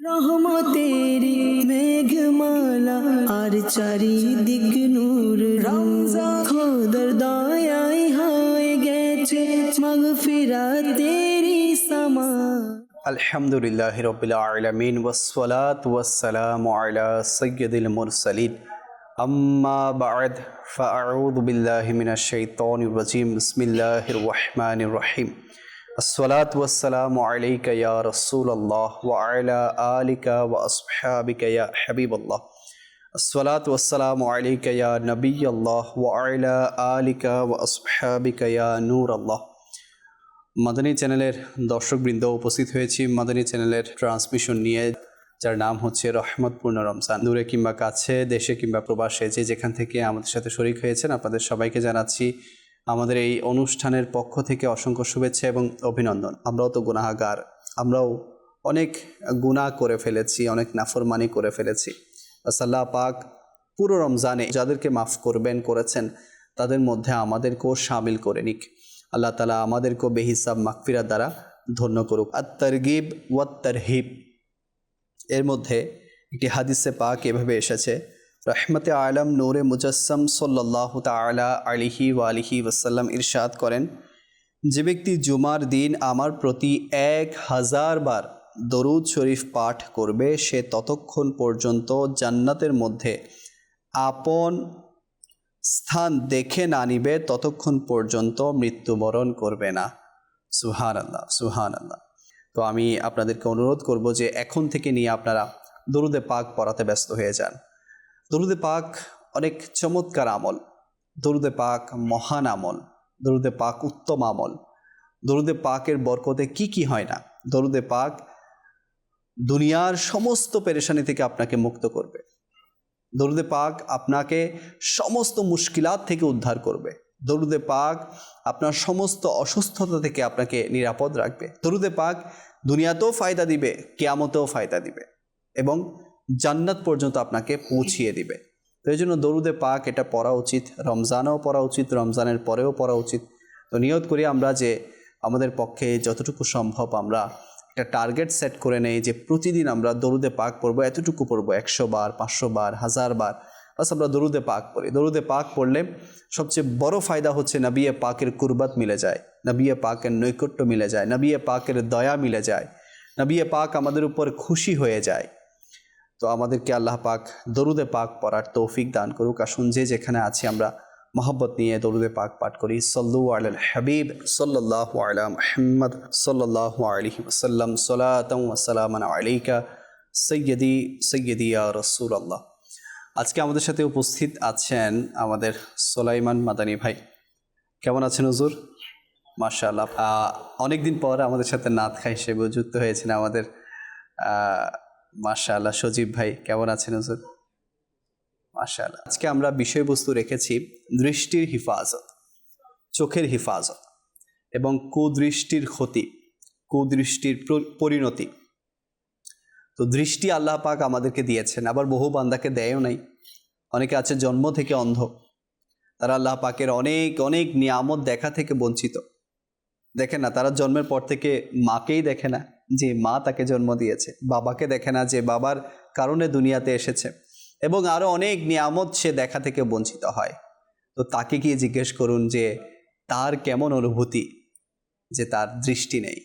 রহমতেরি মেঘমালা আর চারিদিক নূর রমজান খোদার দয়ায় হয়ে গেছে মাগফিরাতেরি সামা। আলহামদুলিল্লাহি রাব্বিল আলামিন ওয়াসসালাতু ওয়াসসালামু আলা সাইয়্যিদিল মুরসালিন আম্মা বা'দ ফাআউযু বিল্লাহি মিনাশ শাইতানির রাজীম বিসমিল্লাহির রহমানির রহিম আসসালাতু ওয়াসসালামু আলাইকা ইয়া রাসূলুল্লাহ ওয়া আলা আলিকা ওয়া আসহাবিকা ইয়া হাবিবাল্লাহ আসসালাতু ওয়াসসালামু আলাইকা ইয়া নবিয়াল্লাহ ওয়া আলা আলিকা ওয়া আসহাবিকা ইয়া নূরাল্লাহ। মাদানী চ্যানেলের দর্শকবৃন্দ উপস্থিত হয়েছি মাদানী চ্যানেলের ট্রান্সমিশন নিয়ে, যার নাম হচ্ছে রহমতপূর্ণ রমজান। দূরে কিংবা কাছে, দেশে কিংবা প্রবাসে, যে যেখান থেকে আমাদের সাথে শরীক হয়েছেন আপনাদের সবাইকে জানাচ্ছি আমাদের এই অনুষ্ঠানের পক্ষ থেকে অসংখ্য শুভেচ্ছা এবং অভিনন্দন। আমরাও তো গুনাহগার, আমরাও অনেক গুনাহ করে ফেলেছি, অনেক নাফরমানি করে ফেলেছি। আল্লাহ পাক পুরো রমজানে যাদেরকে মাফ করবেন করেছেন তাদের মধ্যে আমাদেরকেও শামিল করে নিক। আল্লাহ তাআলা আমাদেরকেও বেহিসাব মাগফিরাত দ্বারা ধন্য করুক। আত-তারগিব ওয়াত তারহিব এর মধ্যে একটি হাদিসে পাক এভাবে এসেছে, রহমতে আলম নূরে মুজাসসাম সাল্লাল্লাহু তাআলা আলাইহি ওয়া আলিহি ওয়াসাল্লাম ইরশাদ করেন, যে ব্যক্তি জুমার দিন আমার প্রতি 1000 বার দরুদ শরীফ পাঠ করবে সে ততক্ষণ পর্যন্ত জান্নাতের মধ্যে আপন স্থান দেখে না নিবে ততক্ষণ পর্যন্ত মৃত্যুবরণ করবে না। সুবহানাল্লাহ, সুবহানাল্লাহ। তো আমি আপনাদেরকে অনুরোধ করব যে এখন থেকে নিয়ে আপনারা দরুদে পাক পড়াতে ব্যস্ত হয়ে যান। দরুদে পাক অনেক চমৎকার আমল, দরুদে পাক মহান আমল, দরুদে পাক উত্তম আমল। দরুদে পাকের বরকতে কি হয় না। দরুদে পাক দুনিয়ার সমস্ত পেরেশানি থেকে আপনাকে মুক্ত করবে। দরুদে পাক আপনাকে সমস্ত মুশকিলাত থেকে উদ্ধার করবে। দরুদে পাক আপনার সমস্ত অসুস্থতা থেকে আপনাকে নিরাপদ রাখবে। দরুদে পাক দুনিয়াতেও ফায়দা দিবে, কিয়ামতেও ফায়দা দিবে এবং জান্নাত পর্যন্ত আপনাকে পৌঁছিয়ে দিবে। তো এই জন্য দরুদে পাক এটা পড়া উচিত, রমজানেও পড়া উচিত, রমজানের পরেও পড়া উচিত। তো নিয়ত করি আমরা যে আমাদের পক্ষে যতটুকু সম্ভব আমরা একটা টার্গেট সেট করে নেই যে প্রতিদিন আমরা দরুদে পাক পড়বো, এতটুকু পড়বো, 100 বার, 500 বার, 1000 বার, বাস আমরা দরুদে পাক পড়ি। দরুদে পাক পড়লে সবচেয়ে বড় ফায়দা হচ্ছে নবিয়ে পাকের কুরবাত মিলে যায়, নবিয়ে পাকের নৈকট্য মিলে যায়, নবিয়ে পাকের দয়া মিলে যায়, নবিয়ে পাক আমাদের উপর খুশি হয়ে যায়। তো আমাদেরকে আল্লাহ পাক দরুদে পাক পড়ার তৌফিক দান করুক। আসুন যে যেখানে আছি আমরা মহব্বত নিয়ে দরুদে পাক পাঠ করি। সল্লু আলাল হাবিব সাল্লাল্লাহু আলা মুহাম্মদ সাল্লাল্লাহু আলাইহি ওয়াসাল্লাম সালাতান ওয়া সালামান আলাইকা সাইয়্যিদি সাইয়্যিদি ইয়া রাসূলুল্লাহ। আজকে আমাদের সাথে উপস্থিত আছেন আমাদের সুলাইমান মাদানী ভাই। কেমন আছেন হুজুর? মাশাআল্লাহ, অনেকদিন পর আমাদের সাথে নাত খাই হিসেবে যুক্ত হয়েছেন আমাদের মাশাআল্লাহ সজীব ভাই। কেমন আছেন হুজুর? মাশাআল্লাহ। আজকে আমরা বিষয়বস্তু রেখেছি দৃষ্টির হিফাজত, চোখের হিফাজত এবং কুদৃষ্টির ক্ষতি, কুদৃষ্টির পরিণতি। তো দৃষ্টি আল্লাহ পাক আমাদেরকে দিয়েছেন, আবার বহু বান্দাকে দেয়ও নাই। অনেকে আছে জন্ম থেকে অন্ধ, তারা আল্লাহ পাকের অনেক অনেক নিয়ামত দেখা থেকে বঞ্চিত। দেখে না, তারা জন্মের পর থেকে মাকেই দেখে না যে মা তাকে জন্ম দিয়েছে, বাবাকে দেখে না যে বাবার কারণে দুনিয়াতে এসেছে, এবং আরও অনেক নিয়ামত সে দেখা থেকে বঞ্চিত হয়। তো তাকে গিয়ে জিজ্ঞেস করুন যে তার কেমন অনুভূতি যে তার দৃষ্টি নেই।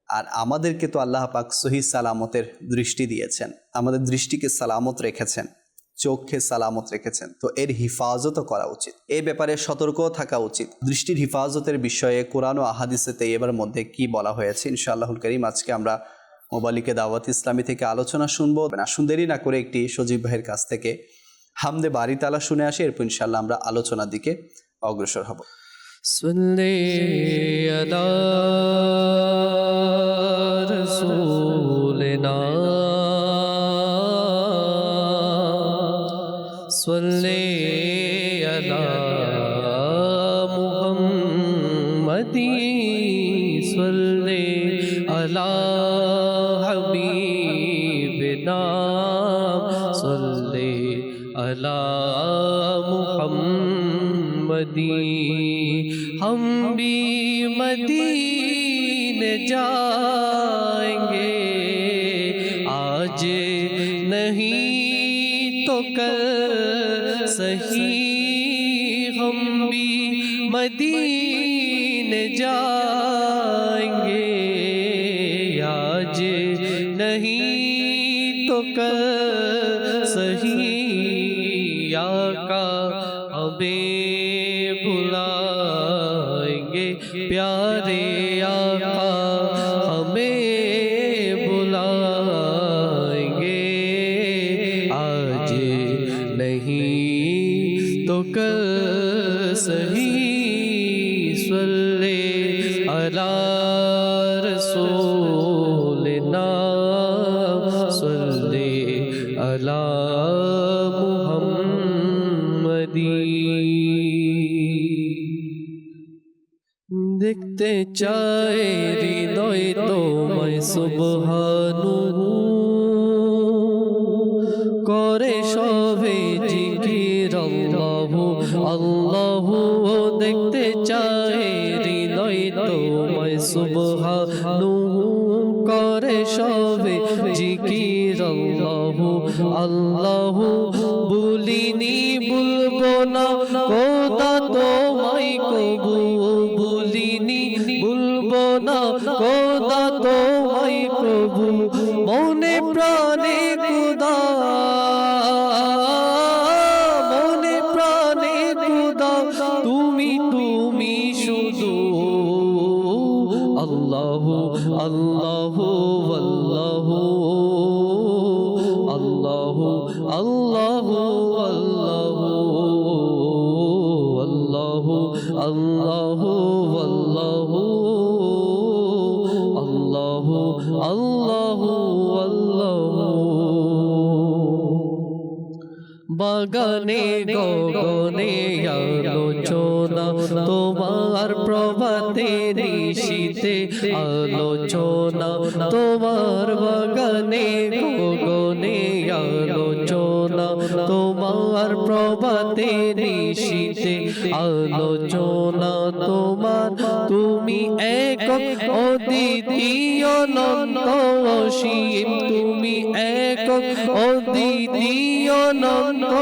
আর আমাদেরকে তো আল্লাহ পাক সহি সালামতের দৃষ্টি দিয়েছেন, আমাদের দৃষ্টিকে সালামত রেখেছেন, চোখকে সালামত রেখেছেন। তো এর হিফাজতও করা উচিত, এই ব্যাপারে সতর্কও থাকা উচিত। দৃষ্টির হিফাজতের বিষয়ে কোরআন ও আহাদিসে এবার মধ্যে কি বলা হয়েছে ইনশাআল্লাহুল কারীম আজকে আমরা মোবালিকে দাওয়াত ইসলামী থেকে আলোচনা শুনবো। আসুন দেরি না করে একটি সজীব ভাইয়ের কাছ থেকে হামদে বারি তাআলা শুনে আসি, এরপর ইনশাআল্লাহ আমরা আলোচনার দিকে অগ্রসর হব। صلی علی رسولنا صلی علی محمد صلی علی حبیبنا صلی علی محمد हम भी मदीने जाएंगे आज नहीं तो कल सही हम भी मदीने जाएंगे, आज नहीं तो कल सही आका हमें बुलाएंगे, प्यारे आका हमें बुलाएंगे, आज नहीं तो कल सही। सल्ले अला रसूलिना, सल्ले अला मुहम्मदी। দেখতে চায় হৃদয় তোমায় সুবহানু, করে সবে জিকির আল্লাহু আল্লাহু। দেখতে চায় হৃদয় তোমায় সুবহানু, করে সবে জিকির আল্লাহু আল্লাহু। ভুলিনি ভুলবো না খোদা তোমায় কবু, ভুলিনি ভুলবো না খোদা তোমায় কবু। মনে প্রাণে খোদা, মনে প্রাণে খোদা তুমি তুমি শুধু। আল্লাহু আল্লাহু আল্লাহু আল্লাহু আল্লাহু আল্লাহু আল্লাহু আল্লাহু আল্লাহু আল্লাহু আল্লাহু। বাগানে গগনে আলোচনা তোমার, প্রভাতে নিশীতে আলোচনা তোমার। বাগানে গগনে আলোচনা তোমার, প্রভাতে নিশীতে আলোচনা তোমার। তুমি একক অদ্বিতীয় অনন্ত অসীম, তুমি একক অদ্বিতীয় অনন্ত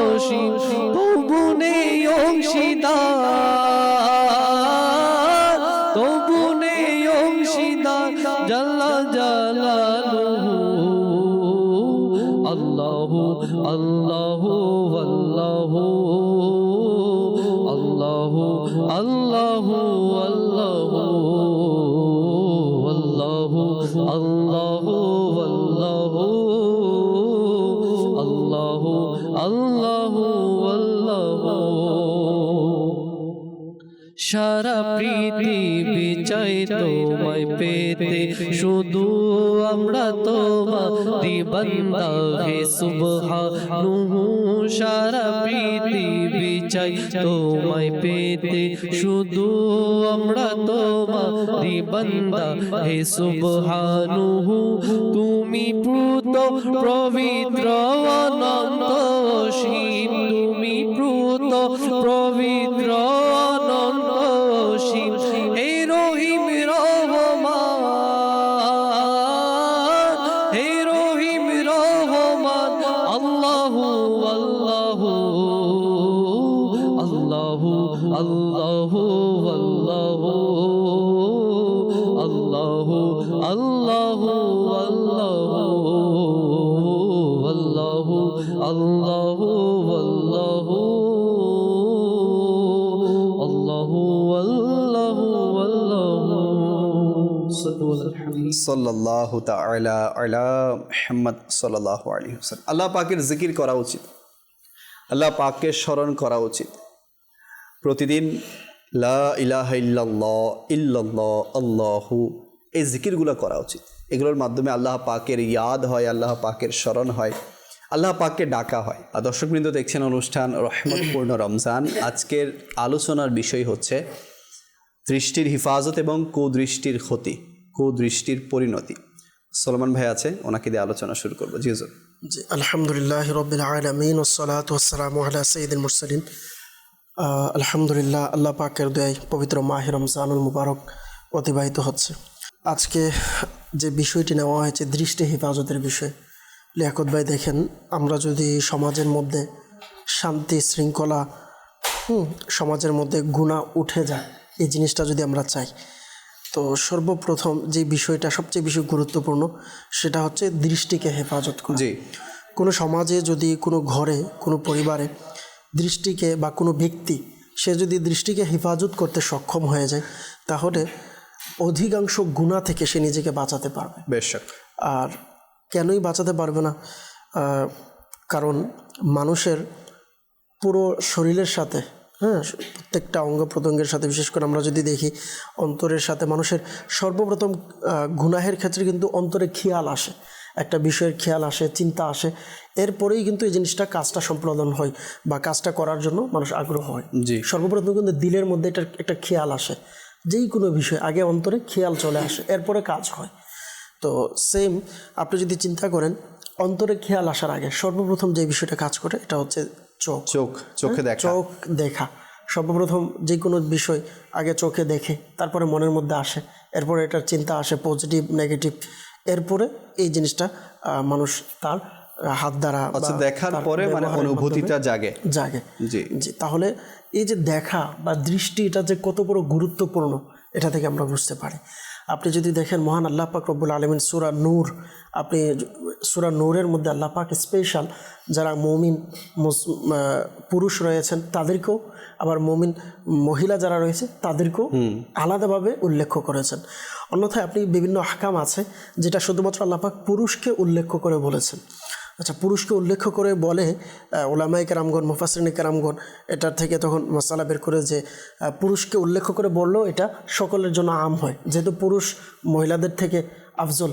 অসীম। তবু নেই অংশীদার, তবু নেই অংশীদার জাল্লা জালালুহু। আল্লাহু আল্লাহু আল্লাহু আল্লাহু আল্লাহু আল্লাহু আল্লাহু আল্লাহু আল্লাহু আল্লাহু আল্লাহু। সারা পৃথিবী চাই তোমায় পেতে, শুধু আমরা তোমারি বান্দা হে সুবহানুহু। সারা পৃথিবী চাই তোমায় পেতে, শুধু আমরা তোমারি বান্দা হে সুবহানুহু। তুমি পূত পবিত্র অনন্ত অসীম, তুমি পূত পবিত্র অনন্ত অসীম। হে রহিম রহমান, হে রহিম রহমান। আল্লাহু আল্লাহু আল্লাহু আল্লাহু আল্লাহু আল্লাহু আল্লাহু আল্লাহু আল্লাহু আল্লাহু আল্লাহু আল্লাহু আল্লাহু। সাল্লাল্লাহু তাআলা আলা মুহাম্মদ সাল্লাল্লাহু আলাইহি ওয়াসাল্লাম। আল্লাহ পাকের জিকির করা উচিত, আল্লাহ পাককে স্মরণ করা উচিত। প্রতিদিন লা ইলাহা ইল্লাল্লাহ ইল্লাল্লাহ আল্লাহু, এই জিকিরগুলো করা উচিত। এগুলোর মাধ্যমে আল্লাহ পাকের ইয়াদ হয়, আল্লাহ পাকের স্মরণ হয়, আল্লাহ পাককে ডাকা হয়। আর দর্শকবৃন্দ, দেখছেন অনুষ্ঠান রহমতপূর্ণ রমজান। আজকের আলোচনার বিষয় হচ্ছে দৃষ্টির হিফাজত এবং কুদৃষ্টির ক্ষতি, কুদৃষ্টির পরিণতি। সলমান ভাই আছে, ওনাকে দিয়ে আলোচনা শুরু করবো। জি হুজুর। জি, আলহামদুলিল্লাহ রাব্বিল আলামিন ওয়াসসালাতু ওয়াসসালামু আলা সাইয়্যিদিল মুরসালিন। আলহামদুলিল্লাহ, আল্লাহ পাকের দয়ায় পবিত্র মাহে রমজানুল মুবারক অতিবাহিত হচ্ছে। আজকে যে বিষয়টি নেওয়া হয়েছে দৃষ্টি হেফাজতের বিষয়, লিয়াকত ভাই দেখেন, আমরা যদি সমাজের মধ্যে শান্তি শৃঙ্খলা, সমাজের মধ্যে গুনাহ উঠে যায়, এই জিনিসটা যদি আমরা চাই, তো সর্বপ্রথম যে বিষয়টা সবচেয়ে বেশি গুরুত্বপূর্ণ সেটা হচ্ছে দৃষ্টিকে হেফাজত করা। জি, কোনো সমাজে যদি কোনো ঘরে কোনো পরিবারে দৃষ্টিকে বা কোনো ব্যক্তি সে যদি দৃষ্টিকে হেফাজত করতে সক্ষম হয়ে যায়, তাহলে অধিকাংশ গুনাহ থেকে সে নিজেকে বাঁচাতে পারবে। বেশক। আর কেনই বাঁচাতে পারবে না? কারণ মানুষের পুরো শরীরের সাথে, প্রত্যেকটা অঙ্গ প্রত্যঙ্গের সাথে, বিশেষ করে আমরা যদি দেখি অন্তরের সাথে, মানুষের সর্বপ্রথম গুনাহের ক্ষেত্রে কিন্তু অন্তরে খেয়াল আসে, একটা বিষয়ের খেয়াল আসে, চিন্তা আসে, এরপরেই কিন্তু এই জিনিসটা কাজটা সম্পাদন হয় বা কাজটা করার জন্য মানুষ আগ্রহ হয়। জি, সর্বপ্রথম কিন্তু দিলের মধ্যে এটার একটা খেয়াল আসে, যেই কোনো বিষয় আগে অন্তরে খেয়াল চলে আসে, এরপরে কাজ হয়। তো সেম আপনি যদি চিন্তা করেন, অন্তরে খেয়াল আসার আগে সর্বপ্রথম যে বিষয়টা কাজ করে এটা হচ্ছে চোখ। চোখে দেখা। চোখ দেখা সর্বপ্রথম যে কোনো বিষয় আগে চোখে দেখে, তারপরে মনের মধ্যে আসে, এরপরে এটার চিন্তা আসে পজিটিভ নেগেটিভ, এরপরে এই জিনিসটা মানুষ তার হাত দ্বারা দেখার পরে মানে অনুভূতিটা জাগে। জি জি। তাহলে এই যে দেখা বা দৃষ্টি, এটা যে কত বড় গুরুত্বপূর্ণ এটা থেকে আমরা বুঝতে পারি। আপনি যদি দেখেন মহান আল্লাহ পাক রব্বুল আলামিন সূরা নূর, আপনি সূরা নূরের মধ্যে আল্লাহ পাক স্পেশাল যারা মুমিন পুরুষ রয়েছেন তাদেরকেও, আবার মুমিন মহিলা যারা রয়েছে তাদেরকেও আলাদাভাবে উল্লেখ করেছেন। অন্যথায় আপনি বিভিন্ন আহকাম আছে যেটা শুধুমাত্র আল্লাহ পাক পুরুষকে উল্লেখ করে বলেছেন। আচ্ছা, পুরুষকে উল্লেখ করে বলে ওলামায়ে কেরামগণ, মুফাসসিরিনে কেরামগণ এটার থেকে তখন মাসালা বের করে যে পুরুষকে উল্লেখ করে বললেও এটা সকলের জন্য আম হয়, যেহেতু পুরুষ মহিলাদের থেকে আফজল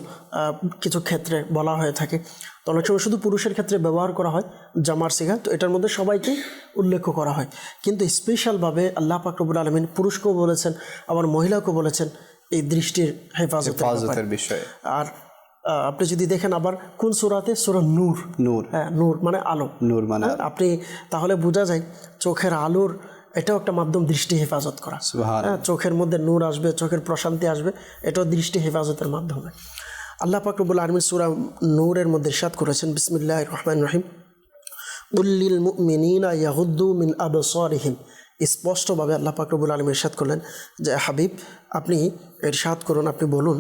কিছু ক্ষেত্রে বলা হয়ে থাকে। তো অনেক সময় শুধু পুরুষের ক্ষেত্রে ব্যবহার করা হয় জামার সিগা, তো এটার মধ্যে সবাইকেই উল্লেখ করা হয়। কিন্তু স্পেশালভাবে আল্লাহ পাক রব্বুল আলামিন পুরুষকেও বলেছেন, আবার মহিলাকেও বলেছেন এই দৃষ্টির হেফাজতের বিষয়ে। আর আপনি যদি দেখেন আবার কোন সূরাতে, সূরা নূর। হ্যাঁ, নূর মানে আলো। আপনি তাহলে বোঝা যায় চোখের আলোর এটাও একটা মাধ্যম দৃষ্টি হেফাজত করা। হ্যাঁ, চোখের মধ্যে নূর আসবে, চোখের প্রশান্তি আসবে, এটাও দৃষ্টি হেফাজতের মাধ্যমে। আল্লাহ পাক রব্বুল আলামিন সূরা নূরের মধ্যে ইরশাদ করেছেন, বিসমিল্লাহির রহমানির রহিম, কুল্লিল মুমিনিনা ইয়াগুদ্দু মিন আবসারিহিম। স্পষ্টভাবে আল্লাহ পাক রব্বুল আলামিন ইরশাদ করলেন যে হাবিব, আপনি ইরশাদ করুন, আপনি বলুন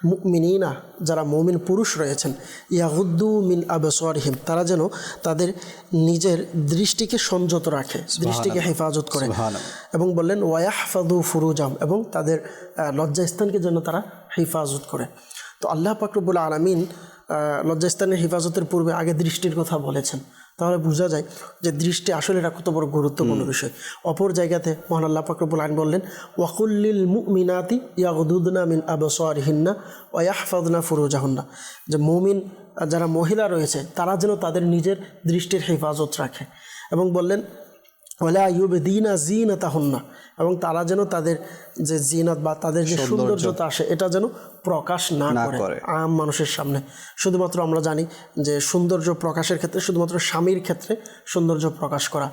মুমিনিনা, যারা মুমিন পুরুষ রয়েছেন, ইয়াগুদ্দু মিন আবসারিহিম, তারা যেন তাদের নিজের দৃষ্টিকে সংযত রাখে, দৃষ্টিকে হেফাজত করে। এবং বললেন ওয়াহফাযু ফুরুজাহুম, এবং তাদের লজ্জাস্থানকে যেন তারা হেফাজত করে। তো আল্লাহ পাক রব্বুল আলামিন লজ্জাস্থানের হেফাজতের পূর্বে আগে দৃষ্টির কথা বলেছেন। তাহলে বোঝা যায় যে দৃষ্টি আসলে এটা কত বড় গুরুত্বপূর্ণ বিষয়। অপর জায়গাতে মহান আল্লাহ পাক রব্বুল আলামিন বললেন ওয়াকুল্লিল মুমিনাতি ইয়াগুদুদনা মিন আবসারিহিন্না ওয়া ইয়াহফাযনা ফুরুজাহুন্না, যে মুমিন যারা মহিলা রয়েছে তারা যেন তাদের নিজের দৃষ্টির হেফাজত রাখে। এবং বললেন ওয়ালা ইউবদিনা জিনাতাহুন্না, এবং তারা যেন তাদের যে জিনাত বা তাদের যে সৌন্দর্যতা আসে এটা যেন প্রকাশ না করে আম মানুষের সামনে। শুধুমাত্র আমরা জানি যে সৌন্দর্য প্রকাশের ক্ষেত্রে শুধুমাত্র স্বামীর ক্ষেত্রে সৌন্দর্য প্রকাশ করা।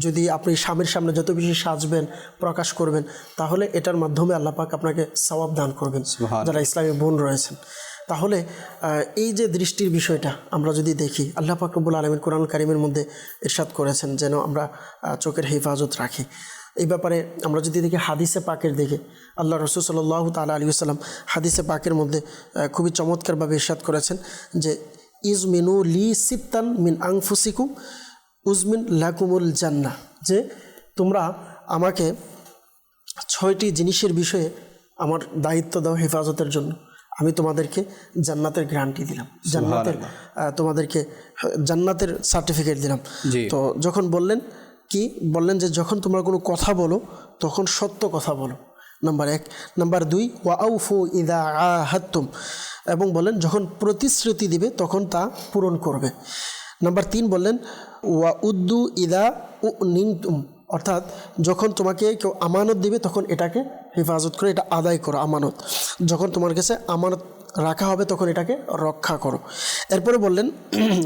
যদি আপনি স্বামীর সামনে যত বেশি সাজবেন, প্রকাশ করবেন, তাহলে এটার মাধ্যমে আল্লাহ পাক আপনাকে সওয়াব দান করবেন যারা ইসলামী বোন রয়েছেন। তাহলে এই যে দৃষ্টির বিষয়টা আমরা যদি দেখি, আল্লাহ পাক রব্বুল আলামিন কোরআন কারীমের মধ্যে ইরশাদ করেছেন যেন আমরা চোখের হেফাজত রাখি। এই ব্যাপারে আমরা যদি দেখি হাদিসে পাকের দিকে, আল্লাহ রাসূল সাল্লাল্লাহু তাআলা আলাইহি ওয়াসাল্লাম হাদিসে পাকের মধ্যে খুবই চমৎকারভাবে ইরশাদ করেছেন যে ইজমিনু লি সিত্তান মিন আনফুসিকুম উজমিন লাকুমুল জান্নাহ, যে তোমরা আমাকে 6টি জিনিসের বিষয়ে আমার দায়িত্ব দাও হেফাজতের জন্য, আমি তোমাদেরকে জান্নাতের গ্যারান্টি দিলাম, তোমাদেরকে জান্নাতের সার্টিফিকেট দিলাম। তো যখন বললেন যে যখন তোমরা কোনো কথা বলো তখন সত্য কথা বলো, নাম্বার 1। নাম্বার 2 ওয়াউফু ইদা আহাদতুম, এবং বললেন যখন প্রতিশ্রুতি দিবে তখন তা পূরণ করবে। নাম্বার 3 বললেন ওয়া উদ্দু ইদা উনিনতুম, অর্থাৎ যখন তোমাকে কেউ আমানত দিবে তখন এটাকে হেফাজত করে, এটা আদায় করো আমানত। যখন তোমার কাছে আমানত রাখা হবে তখন এটাকে রক্ষা করো। এরপরে বললেন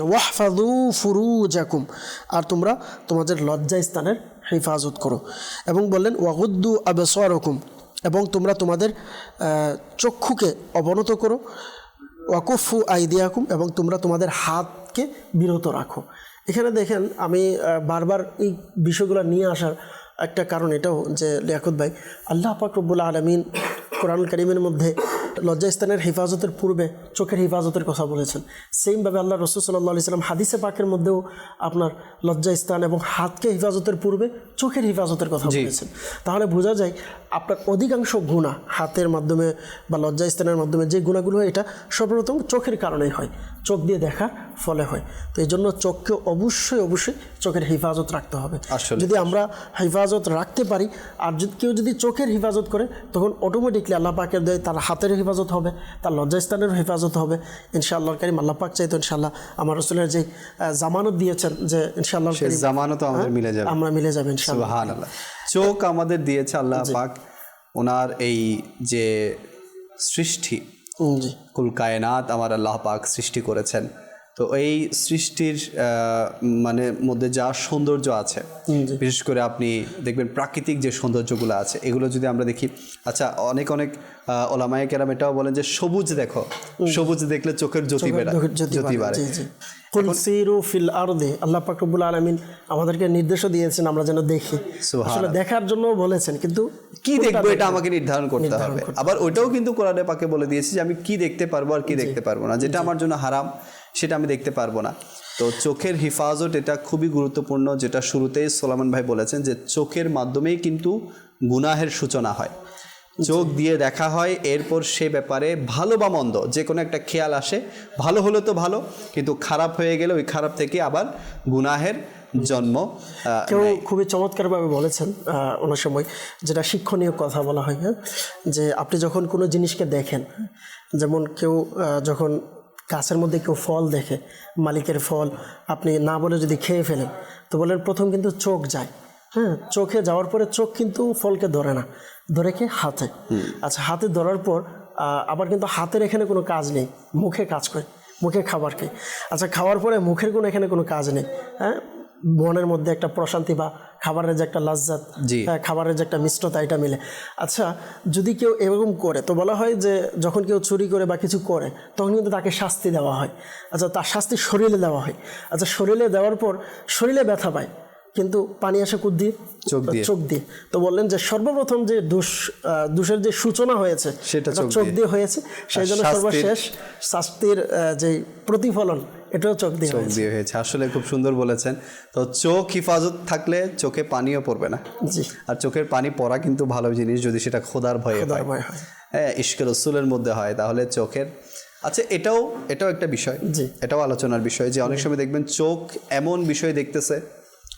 ওয়াহফাযু ফুরুজাকুম, আর তোমরা তোমাদের লজ্জাস্থানের হেফাজত করো। এবং বললেন ওয়াগুদ্দু আবসারাকুম, এবং তোমরা তোমাদের চক্ষুকে অবনত করো। ওয়াকুফু আইদিয়াকুম, এবং তোমরা তোমাদের হাতকে বিরত রাখো। এখানে দেখেন আমি বারবার এই বিষয়গুলো নিয়ে আসার একটা কারণ এটাও যে লিয়াকত ভাই, আল্লাহ পাক রব্বুল আলামিন কোরআন কারীমের মধ্যে লজ্জাস্থানের হেফাজতের পূর্বে চোখের হেফাজতের কথা বলেছেন। সেইমভাবে আল্লাহ রাসূল সাল্লাল্লাহু আলাইহি সাল্লাম হাদিসে পাকের মধ্যেও আপনার লজ্জাস্থান এবং হাতকে হেফাজতের পূর্বে চোখের হেফাজতের কথা বলেছেন। তাহলে বোঝা যায় আপনার অধিকাংশ গুনাহ হাতের মাধ্যমে বা লজ্জাস্থানের মাধ্যমে যে গুনাহগুলো হয় এটা সর্বপ্রথম চোখের কারণেই হয়, চোখ দিয়ে দেখার ফলে হয়। তো এই জন্য চোখকে অবশ্যই চোখের হেফাজত রাখতে হবে। যদি আমরা হেফাজত রাখতে পারি, আর কেউ যদি চোখের হেফাজত করে, তখন অটোমেটিকলি আল্লাহ পাকের দেয় তার হাতের হেফাজত হবে, তার লজ্জাস্থানের হেফাজত হবে ইনশাআল্লাহ কারীম। আল্লাহ পাক চাইতো ইনশাআল্লাহ আমার রাসূলের যে জামানত দিয়েছেন যে ইনশাআল্লাহ সেই জামানত আমাদের মিলে যাবে, আমরা মিলে যাবে ইনশাআল্লাহ। সুবহানাল্লাহ। চোখ আমাদের দিয়েছে আল্লাহ পাক, ওনার এই যে সৃষ্টি, জি কুল কায়নাত আমার আল্লাহ পাক সৃষ্টি করেছেন। তো এই সৃষ্টির মানে মধ্যে যা সৌন্দর্য আছে, বিশেষ করে আপনি দেখবেন প্রাকৃতিক যে সৌন্দর্যগুলো আছে এগুলো যদি আমরা দেখি, আচ্ছা অনেক ওলামায়ে কেরাম এটাও বলেন যে সবুজ দেখো, সবুজ দেখলে চোখের জ্যোতি বাড়ে। কুল সিরু ফিল আরদি, আল্লাহ পাক রব্বুল আলামিন আমাদেরকে নির্দেশও দিয়েছেন আমরা যেন দেখি। আসলে দেখার জন্য বলেছেন, কিন্তু কি দেখবো এটা আমাকে নির্ধারণ করতে হবে। আবার ওইটাও কিন্তু কোরআনে পাকে বলে দিয়েছে যে আমি কি দেখতে পারবো আর কি দেখতে পারবো না, যেটা আমার জন্য হারাম সেটা আমি দেখতে পারবো না। তো চোখের হিফাজত এটা খুবই গুরুত্বপূর্ণ, যেটা শুরুতেই সোলামান ভাই বলেছেন যে চোখের মাধ্যমেই কিন্তু গুনাহের সূচনা হয়, চোখ দিয়ে দেখা হয়, এরপর সে ব্যাপারে ভালো বা মন্দ যে কোনো একটা খেয়াল আসে, ভালো হলে তো ভালো, কিন্তু খারাপ হয়ে গেলে ওই খারাপ থেকে আবার গুনাহের জন্ম। কেউ খুবই চমৎকারভাবে বলেছেন অনেক সময়, যেটা শিক্ষণীয় কথা বলা হয়, যে আপনি যখন কোনো জিনিসকে দেখেন, যেমন কেউ যখন গাছের মধ্যে কেউ ফল দেখে, মালিকের ফল আপনি না বলে যদি খেয়ে ফেলেন, তো বলেন প্রথম কিন্তু চোখ যায়, হ্যাঁ, চোখে যাওয়ার পরে চোখ কিন্তু ফলকে ধরে না, ধরে কি হাতে। আচ্ছা, হাতে ধরার পর আবার কিন্তু হাতের এখানে কোনো কাজ নেই, মুখে কাজ করে, মুখে খাবার খায়। আচ্ছা, খাওয়ার পরে মুখের কোনো এখানে কোনো কাজ নেই, হ্যাঁ, মনের মধ্যে একটা প্রশান্তি বা খাবারের যে একটা লাজ্জাত, খাবারের যে একটা মিষ্টতা, এটা মিলে। আচ্ছা, যদি কেউ এরকম করে, তো বলা হয় যে যখন কেউ চুরি করে বা কিছু করে তখন কিন্তু তাকে শাস্তি দেওয়া হয়। আচ্ছা, তার শাস্তি শরীরে দেওয়া হয়। আচ্ছা, শরীরে দেওয়ার পর শরীরে ব্যথা পায়, কিন্তু পানি আসে কোথ দিয়ে? চোখ দিয়ে। তো বললেন যে সর্বপ্রথম যে দোষের যে সূচনা হয়েছে সেটা চোখ দিয়ে হয়েছে, সেই জন্য সর্বশেষ শাস্তির যে প্রতিফলন এটাও চোখ দিয়ে হয়েছে। আসলে খুব সুন্দর বলেছেন। তো চোখ হিফাজত থাকলে চোখে পানিও পড়বে না। জি। আর চোখের পানি পড়া কিন্তু ভালো জিনিস, যদি সেটা খোদার ভয়ে হয়, হ্যাঁ, ইশকে রাসূলের মধ্যে হয়, তাহলে চোখের। আচ্ছা, এটাও একটা বিষয়, এটাও আলোচনার বিষয় যে অনেক সময় দেখবেন চোখ এমন বিষয় দেখতেছে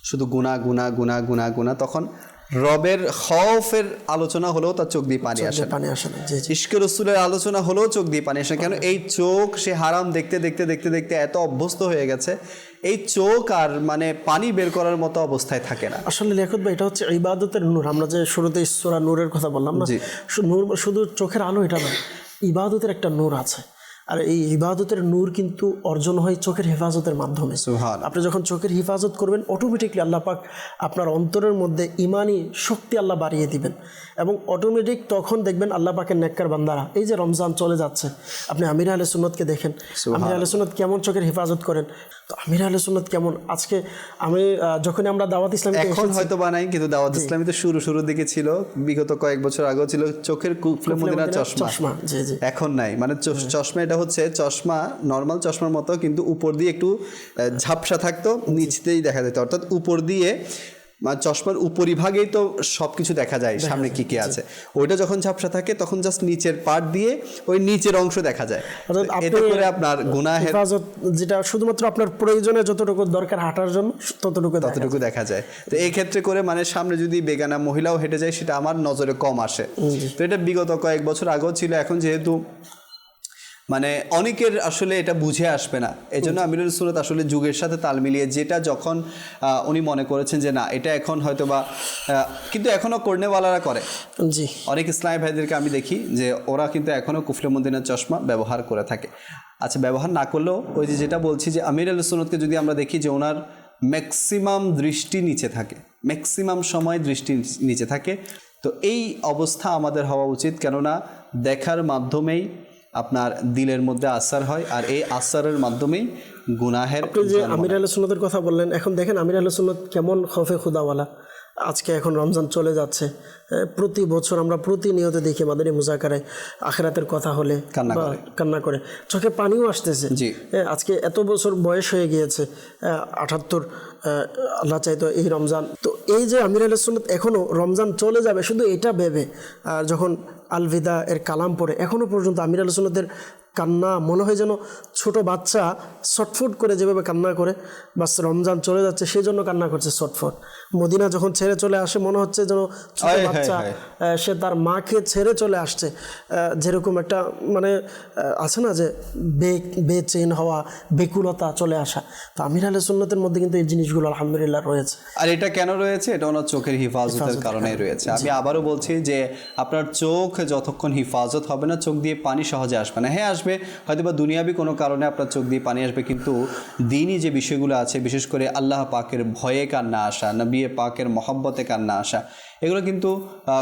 শুধু গুনাহ গুনাহ গুনাহ গুনাহ গুনাহ, তখন রবের খৌফের আলোচনা হলেও তার চোখ দিয়ে পানি আসে না। ইশকে রাসূলের আলোচনা হলেও চোখ দিয়ে পানি আসে না। কেন? এই চোখ সে হারাম দেখতে দেখতে দেখতে দেখতে এত অভ্যস্ত হয়ে গেছে, এই চোখ আর মানে পানি বের করার মতো অবস্থায় থাকে না। আসলে লিয়াকত ভাই, এটা হচ্ছে ইবাদতের নূর। আমরা যে শুরুতে সূরা নূরের কথা বললাম না, নূর শুধু চোখের আলো এটা না, ইবাদতের একটা নূর আছে। আর এই ইবাদতের নূর কিন্তু অর্জন হয় চোখের হেফাজতের মাধ্যমে। আপনি যখন চোখের হেফাজত করবেন, অটোমেটিকলি আল্লাহ পাক আপনার অন্তরের মধ্যে ইমানি শক্তি আল্লাহ বাড়িয়ে দিবেন, এবং অটোমেটিক তখন দেখবেন আল্লাহ পাকের নেককার বান্দারা, এই যে রমজান চলে যাচ্ছে, আপনি আমির আহলে সুন্নতকে দেখেন, আমির আহলে সুন্নত কেমন চোখের হেফাজত করেন। তো আমির আহলে সুন্নত কেমন, আজকে আমি যখন আমরা দাওয়াত ইসলামী এখন হয়তো বানাই, কিন্তু দাওয়াত ইসলামী তো শুরুর দিকে ছিল, বিগত কয়েক বছর আগেও ছিল চোখের কুফলে মদিনা চশমা। এখন নাই, মানে চশমা এটা হচ্ছে চশমা, নর্মাল চশমার মতো, কিন্তু উপর দিয়ে একটু ঝাপসা থাকতো, নিচতেই দেখা যেত, অর্থাৎ উপর দিয়ে মানে চশমার উপরিভাগেই তো সব কিছু দেখা যায়, সামনে কি কি আছে। ওইটা যখন ঝাপসা থাকে তখন জাস্ট নিচের পার্ট দিয়ে ওই নিচের অংশ দেখা যায়, এতে করে আপনার গুনাহের হেফাজত, যেটা শুধুমাত্র আপনার প্রয়োজনে যতটুকু দরকার হাঁটার জন্য ততটুকু দেখা যায়। তো এই ক্ষেত্রে করে মানে সামনে যদি বেগানা মহিলাও হেঁটে যায়, সেটা আমার নজরে কম আসে। তো এটা বিগত কয়েক বছর আগেও ছিল, এখন যেহেতু মানে অনেকের আসলে এটা বুঝে আসবে না, এই জন্য আমিরুল সুন্নাত আসলে যুগের সাথে তাল মিলিয়ে যেটা যখন উনি মনে করেছেন যে না এটা এখন হয়তো বা, কিন্তু এখনও কর্নেওয়ালারা করে। জি, অনেক ইসলামী ভাইদেরকে আমি দেখি যে ওরা কিন্তু এখনও কুফলে মদিনার চশমা ব্যবহার করে থাকে। আচ্ছা, ব্যবহার না করলেও ওই যে যেটা বলছি যে আমিরুল সুন্নাতকে যদি আমরা দেখি যে ওনার ম্যাক্সিমাম দৃষ্টি নিচে থাকে, ম্যাক্সিমাম সময় দৃষ্টি নিচে থাকে। তো এই অবস্থা আমাদের হওয়া উচিত, কেননা দেখার মাধ্যমেই আপনার দিলের মধ্যে আসার হয়, আর এই আসারের মাধ্যমেই গুনাহের আপনি যে আমির আহলে সুন্নতের কথা বললেন, এখন দেখেন আমির আহলে সুন্নত কেমন খৌফে খুদাওয়ালা। আজকে এখন রমজান চলে যাচ্ছে, প্রতি বছর আমরা প্রতিনিয়ত দেখি মাদানী মুজাকারায় আখিরাতের কথা হলে কান্না করে, চোখে পানিও আসতেছে। আজকে এত বছর বয়স হয়ে গিয়েছে, 78, আল্লাহ চাইতো এই রমজান। তো এই যে আমির আহলে সুন্নত এখনও রমজান চলে যাবে শুধু এটা ভেবে, আর যখন আলভিদা এর কালাম পড়ে এখনও পর্যন্ত আমির আহলে সুন্নতের কান্না মনে হয় যেন ছোট বাচ্চা ছটফট করে যেভাবে কান্না করে, বাস রমজান চলে যাচ্ছে সেই জন্য কান্না করছে ছটফট। মদিনা যখন ছেড়ে চলে আসে মনে হচ্ছে যেন ছোট বাচ্চা সে তার মাকে ছেড়ে চলে আসছে, যেরকম একটা মানে আছে না যে বেচেন হওয়া, বেকুলতা চলে আসা। তো আমির আহলে সুন্নতের মধ্যে কিন্তু এই জিনিসগুলো আলহামদুলিল্লাহ রয়েছে। আর এটা কেন রয়েছে? এটা ওনার চোখের হিফাজতের কারণেই রয়েছে। আমি আবারও বলছি যে আপনার চোখ যতক্ষণ হিফাজত হবে না, চোখ দিয়ে পানি সহজে আসবে না। হ্যাঁ আসবে, হয়তো বা দুনিয়াবি কোনো কারণে আপনার চোখ দিয়ে পানি আসবে, কিন্তু দিনই যে বিষয়গুলো আছে, বিশেষ করে আল্লাহ পাকের ভয়ে কান্না আসা, নবী পাকের মহব্বতে কান্না আসা, এগুলো কিন্তু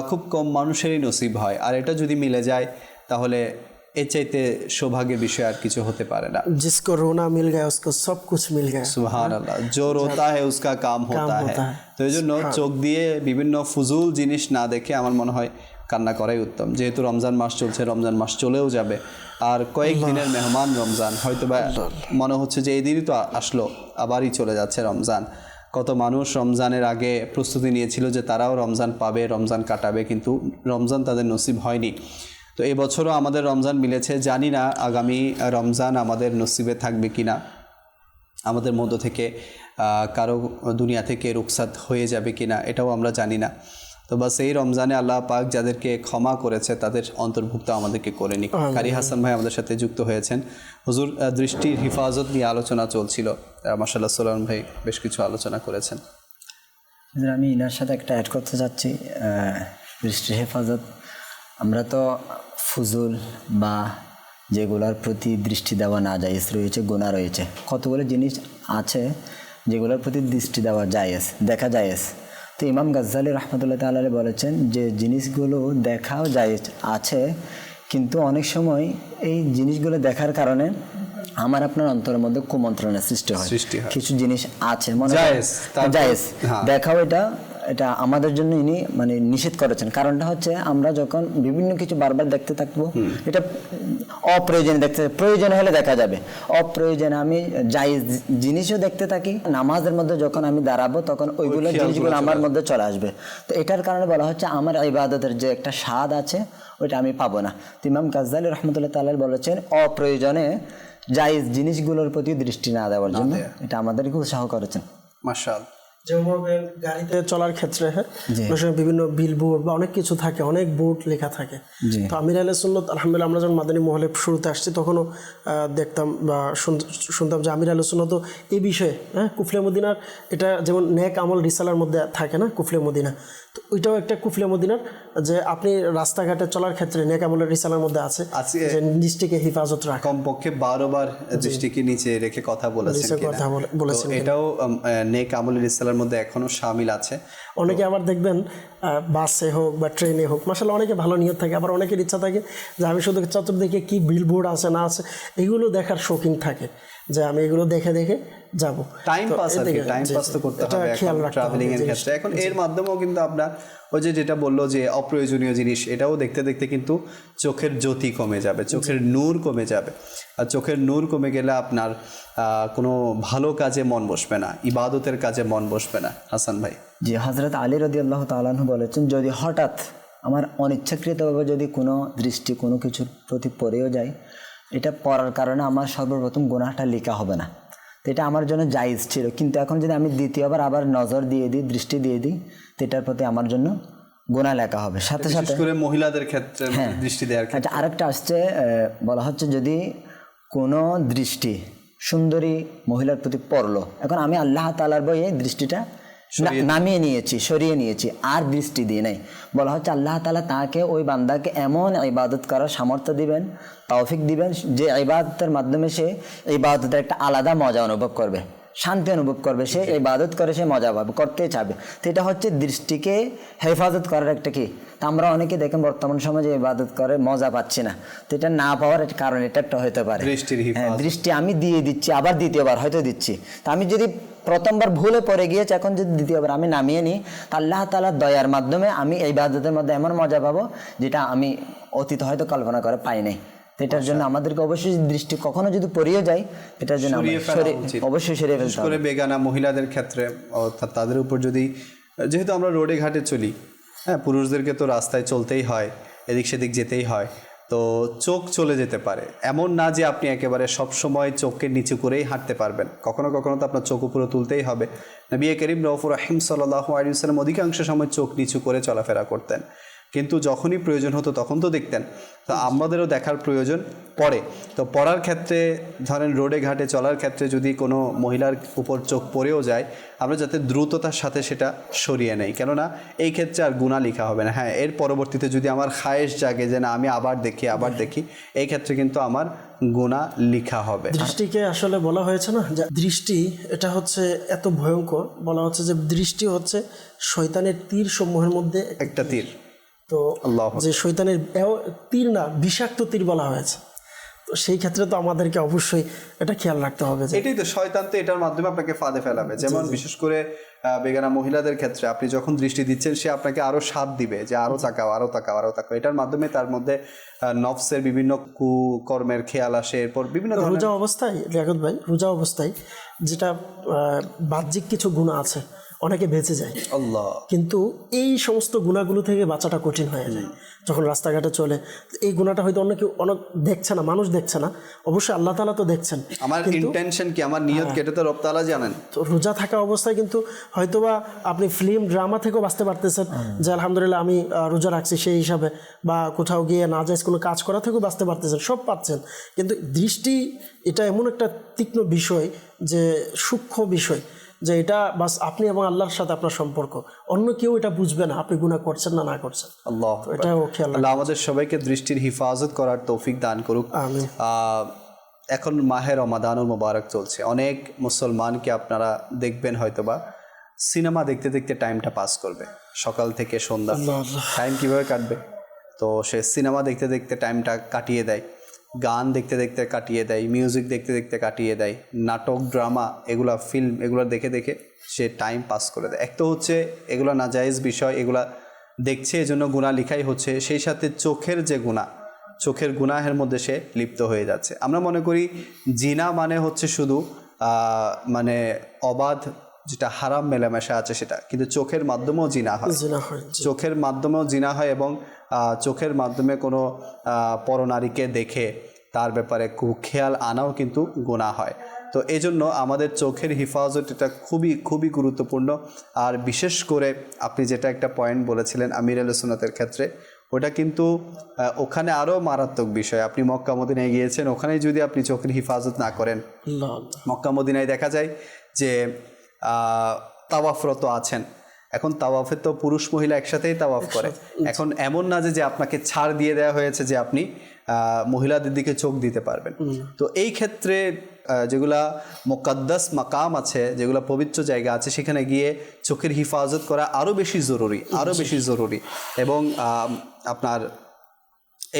খুব কম মানুষেরই নসিব হয়। আর এটা যদি মিলে যায় তাহলে এর চাইতে সৌভাগ্যের বিষয় আর কিছু হতে পারে না। जिसको रोना मिल गया उसको सब कुछ मिल गया। সুবহান আল্লাহ, জো রোতা হ্যায় উসকা কাম হোতা হ্যায়। তো এই জন্য চোখ দিয়ে বিভিন্ন ফুজুল জিনিস না দেখে আমার মনে হয় কান্না করাই উত্তম। যেহেতু রমজান মাস চলছে, রমজান মাস চলেও যাবে, আর কয়েক দিনের মেহমান রমজান, হয়তো বা মনে হচ্ছে যে এই দিনই তো আসলো, আবারই চলে যাচ্ছে রমজান। কত মানুষ রমজানের আগে প্রস্তুতি নিয়েছিল যে তারাও রমজান পাবে, রমজান কাটাবে, কিন্তু রমজান তাদের নসিব হয়নি। তো এবছরও আমাদের রমজান মিলেছে, জানি না আগামী রমজান আমাদের নসিবে থাকবে কি না, আমাদের মধ্য থেকে কারো দুনিয়া থেকে রুখসাত হয়ে যাবে কি না, এটাও আমরা জানি না। তো বাস এই রমজানে আল্লাহ পাক যাদেরকে ক্ষমা করেছে তাদের অন্তর্ভুক্ত আমাদেরকে করে নিক। কারি হাসান ভাই আমাদের সাথে যুক্ত হয়েছেন। হুজুর, দৃষ্টির হিফাজত নিয়ে আলোচনা চলছিল, মাশাআল্লাহ সোলান ভাই বেশ কিছু আলোচনা করেছেন। আমি ইনার সাথে একটা অ্যাড করতে চাচ্ছি। দৃষ্টির হেফাজত, আমরা তো ফুজুল বা যেগুলোর প্রতি দৃষ্টি দেওয়া না জায়েজ রয়েছে, গুনাহ রয়েছে, কতগুলো জিনিস আছে যেগুলোর প্রতি দৃষ্টি দেওয়া জায়েজ, দেখা জায়েজ। তো ইমাম গাজ্জালি রহমতুল্লাহ তাআলা বলেছেন যে জিনিসগুলো দেখাও জায়েজ আছে, কিন্তু অনেক সময় এই জিনিসগুলো দেখার কারণে আমার আপনার অন্তরের মধ্যে কুমন্ত্রণের সৃষ্টি হয়। কিছু জিনিস আছে মনে জায়েজ দেখাও, এটা আমাদের জন্য ইনি মানে নিষেধ করেছেন। কারণটা হচ্ছে আমরা যখন বিভিন্ন কিছু বারবার দেখতে থাকবো, এটা অপ্রয়োজনে দেখতে, প্রয়োজন হলে দেখা যাবে, অপ্রয়োজনে আমি জায়েজ জিনিসও দেখতে থাকি। নামাজের মধ্যে যখন আমি দাঁড়াবো তখন ওইগুলো জিনিসগুলো আমার মধ্যে চলে আসবে। তো এটার কারণে বলা হচ্ছে আমার ইবাদতের যে একটা স্বাদ আছে ওইটা আমি পাবো না। তো ইমাম গাজ্জালি রহমতুল্লাহ তাআলা বলেছেন অপ্রয়োজনে জায়েজ জিনিসগুলোর প্রতি দৃষ্টি না দেওয়ার জন্য, এটা আমাদেরকে উৎসাহ করেছেন। মাশাআল্লাহ। যেমন গাড়িতে চলার ক্ষেত্রে বিভিন্ন বিলবোর্ড বা অনেক কিছু থাকে, অনেক বোর্ড লেখা থাকে। তো আমির আহলে সুন্নাত আলহামদুলিল্লাহ আমরা যখন মাদানী মহলে শুরুতে আসছি তখনও দেখতাম বা শুনতাম যে আমির আহলে সুন্নাত এই বিষয়ে কুফলে মদিনার, এটা যেমন নেক আমল রিসালার মধ্যে থাকে না কুফলে মদিনা, তো ওইটাও একটা কুফলে মদিনার, যে আপনি রাস্তাঘাটে চলার ক্ষেত্রে নেক আমলের রিসালার মধ্যে আছে যে দৃষ্টিকে হিফাজত রাখা, কমপক্ষে 12 বার দৃষ্টিকে নিচে রেখে কথা বলেছেন। এটাও নেক আমলের রিসালার মধ্যে এখনো শামিল আছে। অনেকে আবার দেখবেন বাসে হোক বা ট্রেনে হোক, মাশাআল্লাহ অনেকে ভালো নিয়ত থাকে, আবার অনেকের ইচ্ছা থাকে যে আমি শুধু চতুর্দিকে কি বিলবোর্ড আছে না আছে এগুলো দেখার শৌখিন থাকে, যে আমি এগুলো দেখে দেখে যাব, টাইম পাস তো করতে হবে ট্রাভেলিং এর ক্ষেত্রে। এখন এর মাধ্যমেও কিন্তু আপনার ওই যেটা বললো যে অপ্রয়োজনীয় জিনিস, এটাও দেখতে দেখতে কিন্তু চোখের জ্যোতি কমে যাবে, চোখের নূর কমে যাবে। আর চোখের নূর কমে গেলে আপনার কোনো ভালো কাজে মন বসবে না, ইবাদতের কাজে মন বসবে না। হাসান ভাই। জি, হযরত আলী রাদিয়াল্লাহু তাআলা আনহু বলেছেন, যদি হঠাৎ আমার অনিচ্ছাকৃতভাবে যদি কোনো দৃষ্টি কোনো কিছুর প্রতি পড়েও যায়, এটা পড়ার কারণে আমার সর্বপ্রথম গুনাহটা লেখা হবে না। তো এটা আমার জন্য জায়েজ ছিল, কিন্তু এখন যদি আমি দ্বিতীয়বার আবার নজর দিয়ে দিই, দৃষ্টি দিয়ে দিই, তো এটার প্রতি আমার জন্য গুনাহ লেখা হবে। সাথে সাথে করে মহিলাদের ক্ষেত্রে দৃষ্টি দেওয়ার ক্ষেত্রে আচ্ছা, আরেকটা আসছে, বলা হচ্ছে যদি কোনো দৃষ্টি সুন্দরী মহিলার প্রতি পড়লো, এখন আমি আল্লাহ তাআলার বইয়ে দৃষ্টিটা নামিয়ে নিয়েছি, সরিয়ে নিয়েছি, আর দৃষ্টি দিয়ে নাই, বলা হচ্ছে আল্লাহ তাআলা তাকে ওই বান্দাকে এমন ইবাদত করার সামর্থ্য দিবেন, তৌফিক দিবেন, যে ইবাদতের মাধ্যমে সে ইবাদতের একটা আলাদা মজা অনুভব করবে। শান্তি অনুভব করবে, সে ইবাদত করে সে মজা পাবে, করতে চাবে। তো এটা হচ্ছে দৃষ্টিকে হেফাজত করার একটা কি। তা আমরা অনেকে দেখেন বর্তমান সমাজে ইবাদত করে মজা পাচ্ছি না, তো এটা না পাওয়ার কারণ এটা একটা হতে পারে। হ্যাঁ, দৃষ্টি আমি দিয়ে দিচ্ছি, আবার দ্বিতীয়বার হয়তো দিচ্ছি, তা আমি যদি প্রথমবার ভুলে পড়ে গিয়েছে, এখন যদি দ্বিতীয়বার আমি নামিয়ে নিই, তা আল্লাহ তাআলার দয়ার মাধ্যমে আমি এই ইবাদতের মধ্যে এমন মজা পাবো যেটা আমি অতীত হয়তো কল্পনা করে পাই নাই। এটার জন্য আমাদেরকে অবশ্যই দৃষ্টি কখনো যদি পড়িয়ে যায়, এটার জন্য অবশ্যই সরিয়ে ফেলতে হবে। বেগানা মহিলাদের ক্ষেত্রে অর্থাৎ তাদের উপর যদি, যেহেতু আমরা রোডে ঘাটে চলি, হ্যাঁ, পুরুষদেরকে তো রাস্তায় চলতেই হয়, এদিক সেদিক যেতেই হয়, তো চোখ চলে যেতে পারে। এমন না যে আপনি একেবারে সবসময় চোখকে নিচু করেই হাঁটতে পারবেন, কখনো কখনো তো আপনার চোখ উপরে তুলতেই হবে। নবী করিম রউফুর রহিম সাল্লাল্লাহু আলাইহি ওয়াসাল্লাম অধিকাংশ সময় চোখ নিচু করে চলাফেরা করতেন, কিন্তু যখনই প্রয়োজন হতো তখন তো দেখতেন। তো আমাদেরও দেখার প্রয়োজন পড়ে। তো পড়ার ক্ষেত্রে ধরেন রোডে ঘাটে চলার ক্ষেত্রে যদি কোনো মহিলার উপর চোখ পড়েও যায়, আমরা যাতে দ্রুততার সাথে সেটা সরিয়ে নেই, কেননা এই ক্ষেত্রে আর গুনাহ লেখা হবে না। হ্যাঁ, এর পরবর্তীতে যদি আমার খায়েশ জাগে যে না আমি আবার দেখি, এই ক্ষেত্রে কিন্তু আমার গুনাহ লেখা হবে। দৃষ্টিকে আসলে বলা হয়েছে না যে দৃষ্টি এটা হচ্ছে এত ভয়ঙ্কর, বলা হচ্ছে যে দৃষ্টি হচ্ছে শয়তানের তীর সমূহের মধ্যে একটা তীর। তো যে শয়তানের তীর না, বিষাক্ত তীর বলা হয়েছে। তো সেই ক্ষেত্রে তো আমাদেরকে অবশ্যই এটা খেয়াল রাখতে হবে। এটাই তো, শয়তান তো এটার মাধ্যমে আপনাকে ফাঁদে ফেলাবে। যেমন বিশেষ করে বেগানা মহিলাদের ক্ষেত্রে আপনি যখন দৃষ্টি দিচ্ছেন, সে আপনাকে আরো সাথ দিবে যে আরো তাকাও। এটার মাধ্যমে তার মধ্যে নফসের বিভিন্ন কুকর্মের খেয়াল আসে। এরপর বিভিন্ন রোজা অবস্থায়, লিয়াকত ভাই, রোজা অবস্থায় যেটা বাহ্যিক কিছু গুনাহ আছে অনেকে বেঁচে যায়, আল্লাহ, কিন্তু এই সমস্ত গুণাগুলো থেকে বাঁচাটা কঠিন হয়ে যায় যখন রাস্তাঘাটে চলে। এই গুণাটা হয়তো অন্য কেউ অনেক দেখছে না, মানুষ দেখছে না, অবশ্যই আল্লাহ তাআলা তো দেখছেন। আমার ইন্টেনশন কি, আমার নিয়ত কি, এটা তো রব তাআলা জানেন। তো রোজা থাকা অবস্থায় কিন্তু হয়তোবা আপনি ফিল্ম ড্রামা থেকেও বাঁচতে পারতেছেন যে আলহামদুলিল্লাহ আমি রোজা রাখছি সেই হিসাবে, বা কোথাও গিয়ে নাজায়েজ কোনো কাজ করা থেকেও বাঁচতে পারতেছেন, সব পাচ্ছেন। কিন্তু দৃষ্টি এটা এমন একটা তীক্ষ্ণ বিষয়, যে সূক্ষ্ম বিষয়, যে এটা বাস আপনি এবং আল্লাহর সাথে আপনার সম্পর্ক, অন্য কেউ এটা বুঝবে না আপনি গুনাহ করছেন না করছেন। আল্লাহ, এটাও খেয়াল আল্লাহ আমাদের সবাইকে দৃষ্টির হিফাজত করার তৌফিক দান করুক। আমিন। এখন মাহে রমাদানুল মুবারক চলছে, অনেক মুসলমানকে আপনারা দেখবেন হয়তোবা সিনেমা দেখতে দেখতে টাইমটা পাস করবে, সকাল থেকে সন্ধ্যা টাইম কিভাবে কাটবে। তো সে সিনেমা দেখতে দেখতে টাইমটা কাটিয়ে দেয়, গান দেখতে দেখতে কাটিয়ে দেয়, মিউজিক দেখতে দেখতে কাটিয়ে দেয়, নাটক, ড্রামা, এগুলা ফিল্ম, এগুলো দেখে দেখে সে টাইম পাস করে দেয়। এক তো হচ্ছে এগুলো নাজায়েজ বিষয়, এগুলা দেখছে, এজন্য গুনাহ লিখাই হচ্ছে, সেই সাথে চোখের যে গুনাহ, চোখের গুনাহের মধ্যে সে লিপ্ত হয়ে যাচ্ছে। আমরা মনে করি জিনা মানে হচ্ছে শুধু মানে অবাধ যেটা হারাম মেলামেশা আছে সেটা, কিন্তু চোখের মাধ্যমেও জিনা হয়, চোখের মাধ্যমেও জিনা হয়, এবং চোখের মাধ্যমে কোনো পরনারীকে দেখে তার ব্যাপারে খেয়াল আনাও কিন্তু গুনাহ হয়। তো এই জন্য আমাদের চোখের হিফাজত এটা খুবই খুবই গুরুত্বপূর্ণ। আর বিশেষ করে আপনি যেটা একটা পয়েন্ট বলেছিলেন আমির আহলে সুন্নাতের ক্ষেত্রে, ওটা কিন্তু ওখানে আরও মারাত্মক বিষয়। আপনি মক্কা মদিনায় গিয়েছেন, ওখানে যদি আপনি চোখের হিফাজত না করেন, মক্কা মদিনায় দেখা যায় যে তাওয়াফরত আছেন, এখন তাওয়াফে তো পুরুষ মহিলা একসাথেই তাওয়াফ করে। এখন এমন না যে আপনাকে ছাড় দিয়ে দেওয়া হয়েছে যে আপনি মহিলাদের দিকে চোখ দিতে পারবেন। তো এই ক্ষেত্রে যেগুলা মুকাদ্দাস মাকাম আছে, যেগুলো পবিত্র জায়গা আছে, সেখানে গিয়ে চোখের হিফাজত করা আরও বেশি জরুরি। এবং আপনার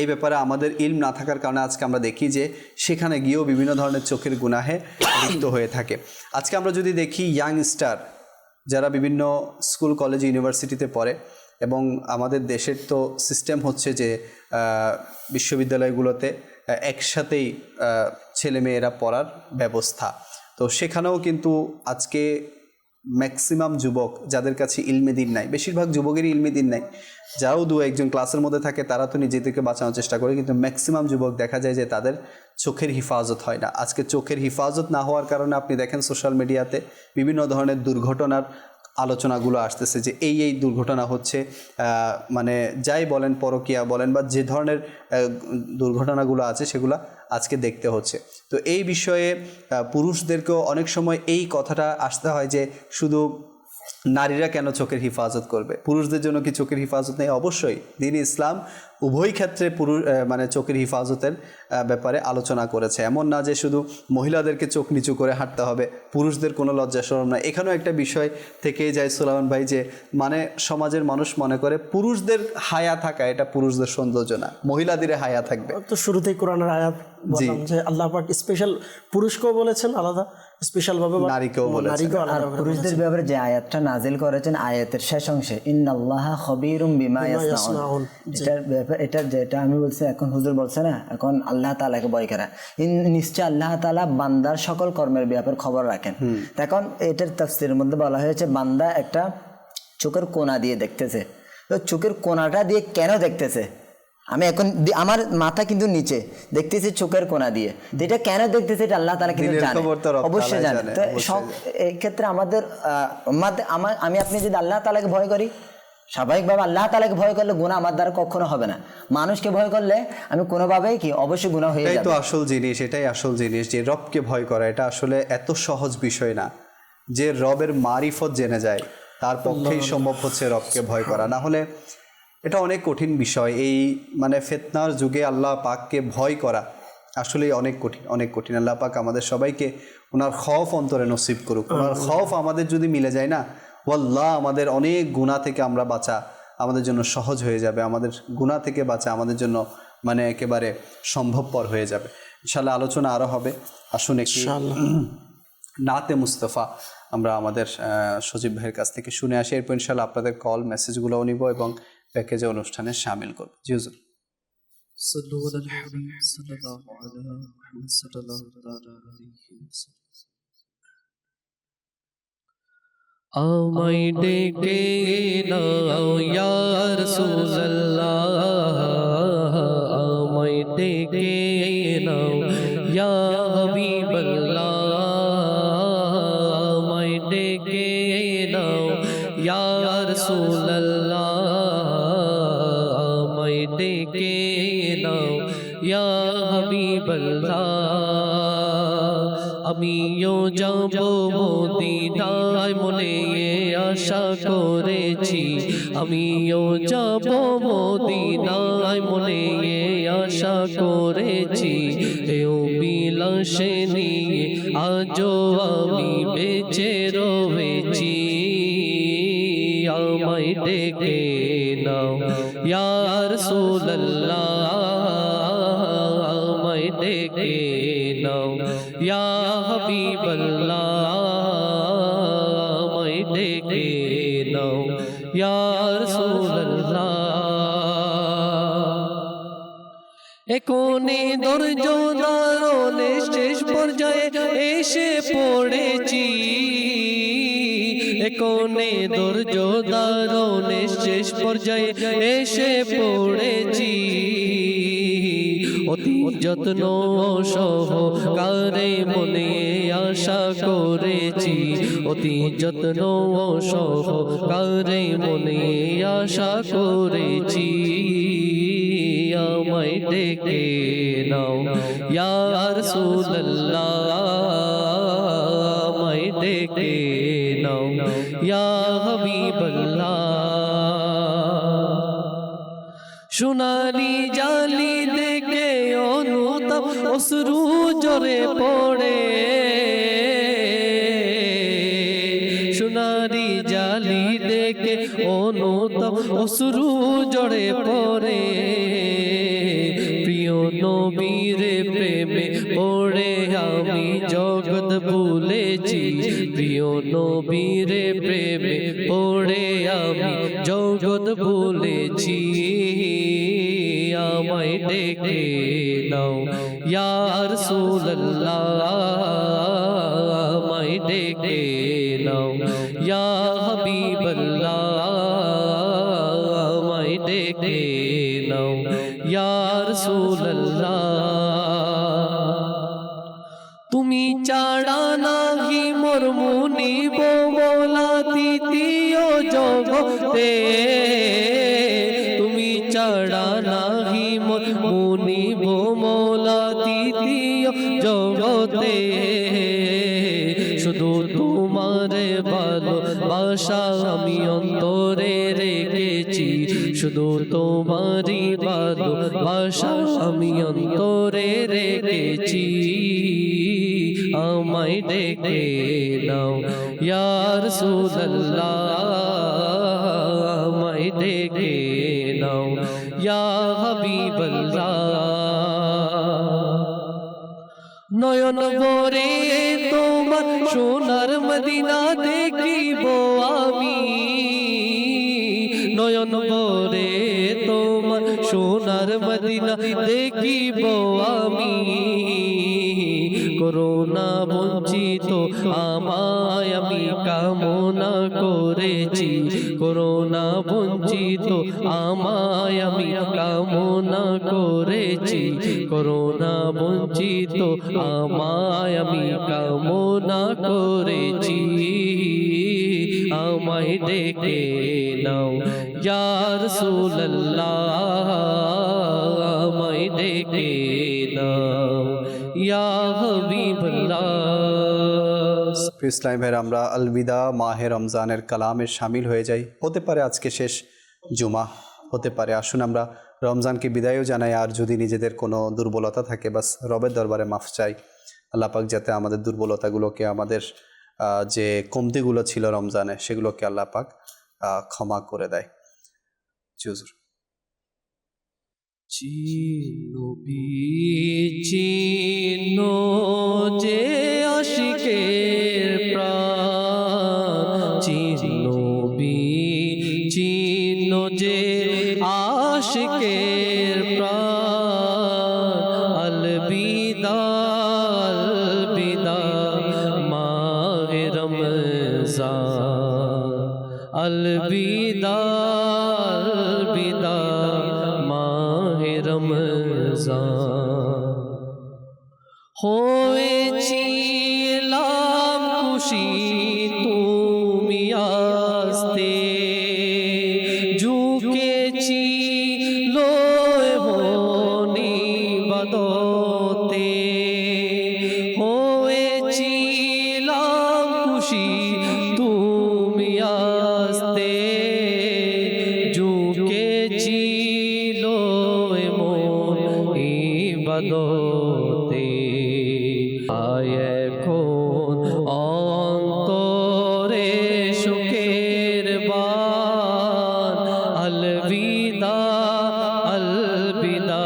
এই ব্যাপারে আমাদের ইলম না থাকার কারণে আজকে আমরা দেখি যে সেখানে গিয়েও বিভিন্ন ধরনের চোখের গুনাহে লিপ্ত হয়ে থাকে। আজকে আমরা যদি দেখি ইয়াংস্টার যারা বিভিন্ন স্কুল, কলেজ, ইউনিভার্সিটিতে পড়ে, এবং আমাদের দেশের তো সিস্টেম হচ্ছে যে বিশ্ববিদ্যালয়গুলোতে একসাথেই ছেলেমেয়েরা পড়ার ব্যবস্থা। তো সেখানেও কিন্তু আজকে ম্যাক্সিমাম যুবক যাদের কাছে ইলমে দিন নাই, বেশিরভাগ যুবকেরই ইলমে দিন নাই, যারাও দু একজন ক্লাসের মধ্যে থাকে তারা তো নিজেদেরকে বাঁচানোর চেষ্টা করে, কিন্তু ম্যাক্সিমাম যুবক দেখা যায় যে তাদের চোখের হিফাজত হয় না। আজকে চোখের হিফাজত না হওয়ার কারণে আপনি দেখেন সোশ্যাল মিডিয়াতে বিভিন্ন ধরনের দুর্ঘটনার আলোচনাগুলো আসতেছে, যে এই দুর্ঘটনা হচ্ছে, মানে যাই বলেন, পরকীয়া বলেন বা যে ধরনের দুর্ঘটনাগুলো আছে সেগুলো আজকে দেখতে হচ্ছে। তো এই বিষয়ে পুরুষদেরকেও অনেক সময় এই কথাটা আসতে হয় যে শুধু নারীরা কেন চোখের হিফাজত করবে, পুরুষদের জন্য কি চোখের হিফাজত নেই? অবশ্যই দিন ইসলাম উভয় ক্ষেত্রে মানে চোখের হিফাজতের ব্যাপারে আলোচনা করেছে। এমন না যে শুধু মহিলাদেরকে চোখ নিচু করে হাঁটতে হবে, পুরুষদের কোনো লজ্জা শরম না। এখানেও একটা বিষয় থেকেই যায় সুলাইমান ভাই, যে মানে সমাজের মানুষ মনে করে পুরুষদের হায়া থাকা এটা পুরুষদের সৌন্দর্য না, মহিলাদের হায়া থাকবে। তো শুরুতেই কোরআনের আয়াত বললাম যে আল্লাহ পাক স্পেশাল পুরুষকেও বলেছেন আলাদা, স্পেশাল ভাবে নারীকেও বলেছেন। নারীকেও আলাদা করে পুরুষদের ব্যাপারে যে আয়াতটা নাজিল করেছেন আয়াতের শেষ অংশে ইন্নাল্লাহা খবীরুম বিমা ইয়াসনাউন, এটার ব্যাপারে এটা যেটা আমি বলছি এখন হুজুর বলছে না, এখন আল্লাহ তাআলাকে ভয় করা, নিশ্চয় আল্লাহ তাআলা বান্দার সকল কর্মের ব্যাপারে খবর রাখেন। এখন এটার তাফসীরের মধ্যে বলা হয়েছে বান্দা একটা চোখের কোণা দিয়ে দেখতেছে, তো চোখের কোণাটা দিয়ে কেন দেখতেছে, আমি এখন আমার মাথা কিন্তু নিচে দেখতেছি চোখের কোণা দিয়ে, এটা কেন দেখতেছে এটা আল্লাহ তাআলা কিন্তু জানে, অবশ্যই জানে। তো সব এই ক্ষেত্রে আমাদের আমি আপনি যদি আল্লাহ তাআলাকে ভয় করি, স্বাভাবিকভাবে আল্লাহ তাআলাকে ভয় করলে গুনাহ আমার দ্বারা কখনো হবে না। মানুষকে ভয় করলে আমি কোনোভাবেই কি অবশ্যই গুনাহ হয়ে যাবে। এটাই তো আসল জিনিস, এটাই আসল জিনিস যে রবকে ভয় করা। এটা আসলে এত সহজ বিষয় না। যে রবের মারিফত জেনে যায় তার পক্ষেই সম্ভব হচ্ছে রবকে ভয় করা, না হলে এটা অনেক কঠিন বিষয়। এই মানে ফিতনার যুগে আল্লাহ পাককে ভয় করা আসলে অনেক কঠিন, অনেক কঠিন। আল্লাহ পাক আমাদের সবাইকে ওনার খৌফ অন্তরে নসিব করুক। ওনার খৌফ আমাদের যদি মিলে যায় না, ওয়াল্লাহ আমাদের অনেক গুনাহ থেকে আমরা বাঁচা আমাদের জন্য সহজ হয়ে যাবে, আমাদের গুনাহ থেকে বাঁচা আমাদের জন্য মানে একেবারে সম্ভবপর হয়ে যাবে। ইনশাআল্লাহ আলোচনা আরও হবে। আসুন একটি নাতে মুস্তফা আমরা আমাদের সজীব ভাইয়ের কাছ থেকে শুনে আসি, এরপর ইনশাআল্লাহ আপনাদের কল মেসেজগুলোও নিব এবং প্যাকেজে অনুষ্ঠানে শামিল করব। জি হুজুর। আমায় ডেকে নাও ইয়া রাসূলুল্লাহ, আমায় ডেকে নাও ইয়া হাবিবাল্লাহ, আমায় ডেকে নাও ইয়া রাসূলুল্লাহ, আমায় ডেকে নাও ইয়া হাবিবাল্লাহ। আমিও যাব মদিনায় মনে আশা করেছি, আমিও যাব মদিনায় মনে আশা করেছি, এও বিলাসে নিয়ে আজও আমি বেঁচে রয়েছি। আমায় ডেকে নাও ইয়া রাসূলুল্লাহ, আমায় ডেকে নাও ইয়া হাবিবাল্লাহ, আমায় ডেকে নাও ইয়া রাসূলুল্লাহ। কোনে ধৈর্য ধারণে শেষ পর্যায়ে এসে পড়েছি, কোনে ধৈর্য ধারণে শেষ পর্যায়ে এসে পড়েছি, অতি যত্ন সহকারে মনে আশা করেছি, অতি যত্ন সহকারে মনে আশা করেছি। আমায় ডেকে নাও ইয়া রাসূলুল্লাহ, আমায় ডেকে নাও ইয়া হাবিবাল্লাহ। সোনালি জালি দেখে অনুতাপ অশ্রু জরে পড়ে, সোনালি জালি দেখে অনুতাপ অশ্রু জরে পড়ে, প্রিয় নবীর প্রেমে পড়ে আমি জগৎ ভুলেছি, প্রিয় নবীর প্রেমে পড়ে আমি জগৎ ভুলেছি। আমায় ডেকে নাও ইয়া রাসূলুল্লাহ, আমায় ডেকে নাও ইয়া হাবিবাল্লাহ, আমায় ডেকে নাও ইয়া রাসূলুল্লাহ। তুমি ছাড়া নাহি মোর মুনিব মোলা তৃতীয় জগতে, তুমি ছাড়া নাহি মোর মুনিব মোলা তৃতীয় জগতে, শুধু তোমার ভালোবাসা আমি অন্তরে রেখেছি, শুধু তোমারই ভালোবাসা আমি অন্তরে রেখেছি আমায় ডেকে নাও ইয়া রাসূলুল্লাহ আমায় ডেকে নাও ইয়া হাবিবাল্লাহ নয়ন ভরে তোমার সোনার মদিনা দেখিব আমি নয়ন ভরে তোমার সোনার মদিনা দেখিব আমি করোনা বঞ্চিত আমায় আমি কামনা করেছি করোনা বঞ্চিত আমায় আমি কামনা করেছি করোনা বঞ্চিত আমায় আমি কামনা করেছি আমায় ডেকে নাও ইয়া রাসূলুল্লাহ আমায় ডেকে নাও ইয়া হাবিবাল্লাহ। ইসলাম ভাইয়ের আমরা আলবিদা মাহে রমজানের কালামে শামিল হয়ে যাই। হতে পারে আজকে শেষ জুমা, হতে পারে আসুন আমরা রমজানকে বিদায়ও জানাই। আর যদি নিজেদের কোনো দুর্বলতা থাকে বাস রবের দরবারে মাফ চাই। আল্লাহ পাক যাতে আমাদের দুর্বলতাগুলোকে, আমাদের যে কমতিগুলো ছিল রমজানে সেগুলোকে আল্লাহ পাক ক্ষমা করে দেয়। হুজুর চিনো যে আশিকের প্রাণ চিনো যে আশিকের প্রাণ আলবিদা আলবিদা মাহে রমজান আলবিদা আলবিদা মাহে রমজান হয়েছিলাম খুশি তুমি আসতে ঝুঁকেছি লোনি বদতে হয়েছিলাম খুশি তুমি আসতে ঝুঁকেছি ইবাদতে আয় এখন অন্তরে সুখের বান আলবিদা আলবিদা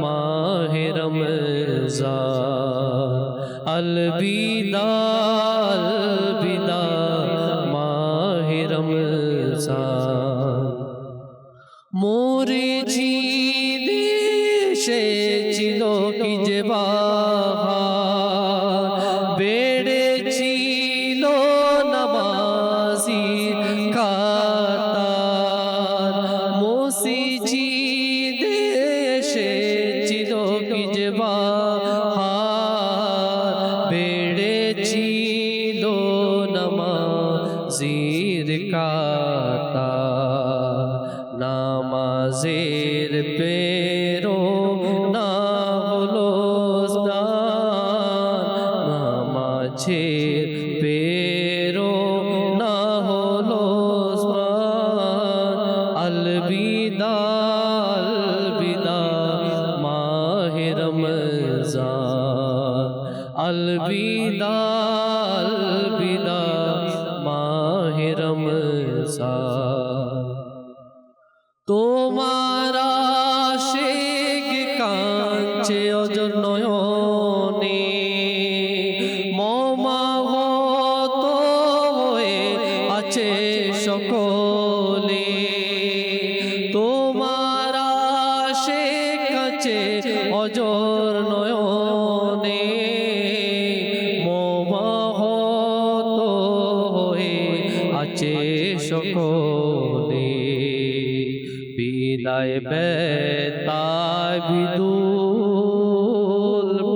মাহে রমজান আলবিদা আলবিদা মাহে রমজান মরেছি ছিল কি যে বাহার বেড়েছিল নামাজি কাতার মসজিদে এসেছিল কি যে বাহার বেড়েছিল নামাজির কাতার নামাজের পেরো না হলো নামাজের পেরো না হলো আলবিদা আলবিদা মাহে রমজান আলবিদা আলবিদা মাহে রমজান তোমার আশিক কাঁদছে অজর নয়নে মর্মাহত হয়ে আছে সকলে তোমার আশিক কাঁদছে অজর নয়নে মর্মাহত হয়ে আছে সকলে বিদায় বেতায় বিদুল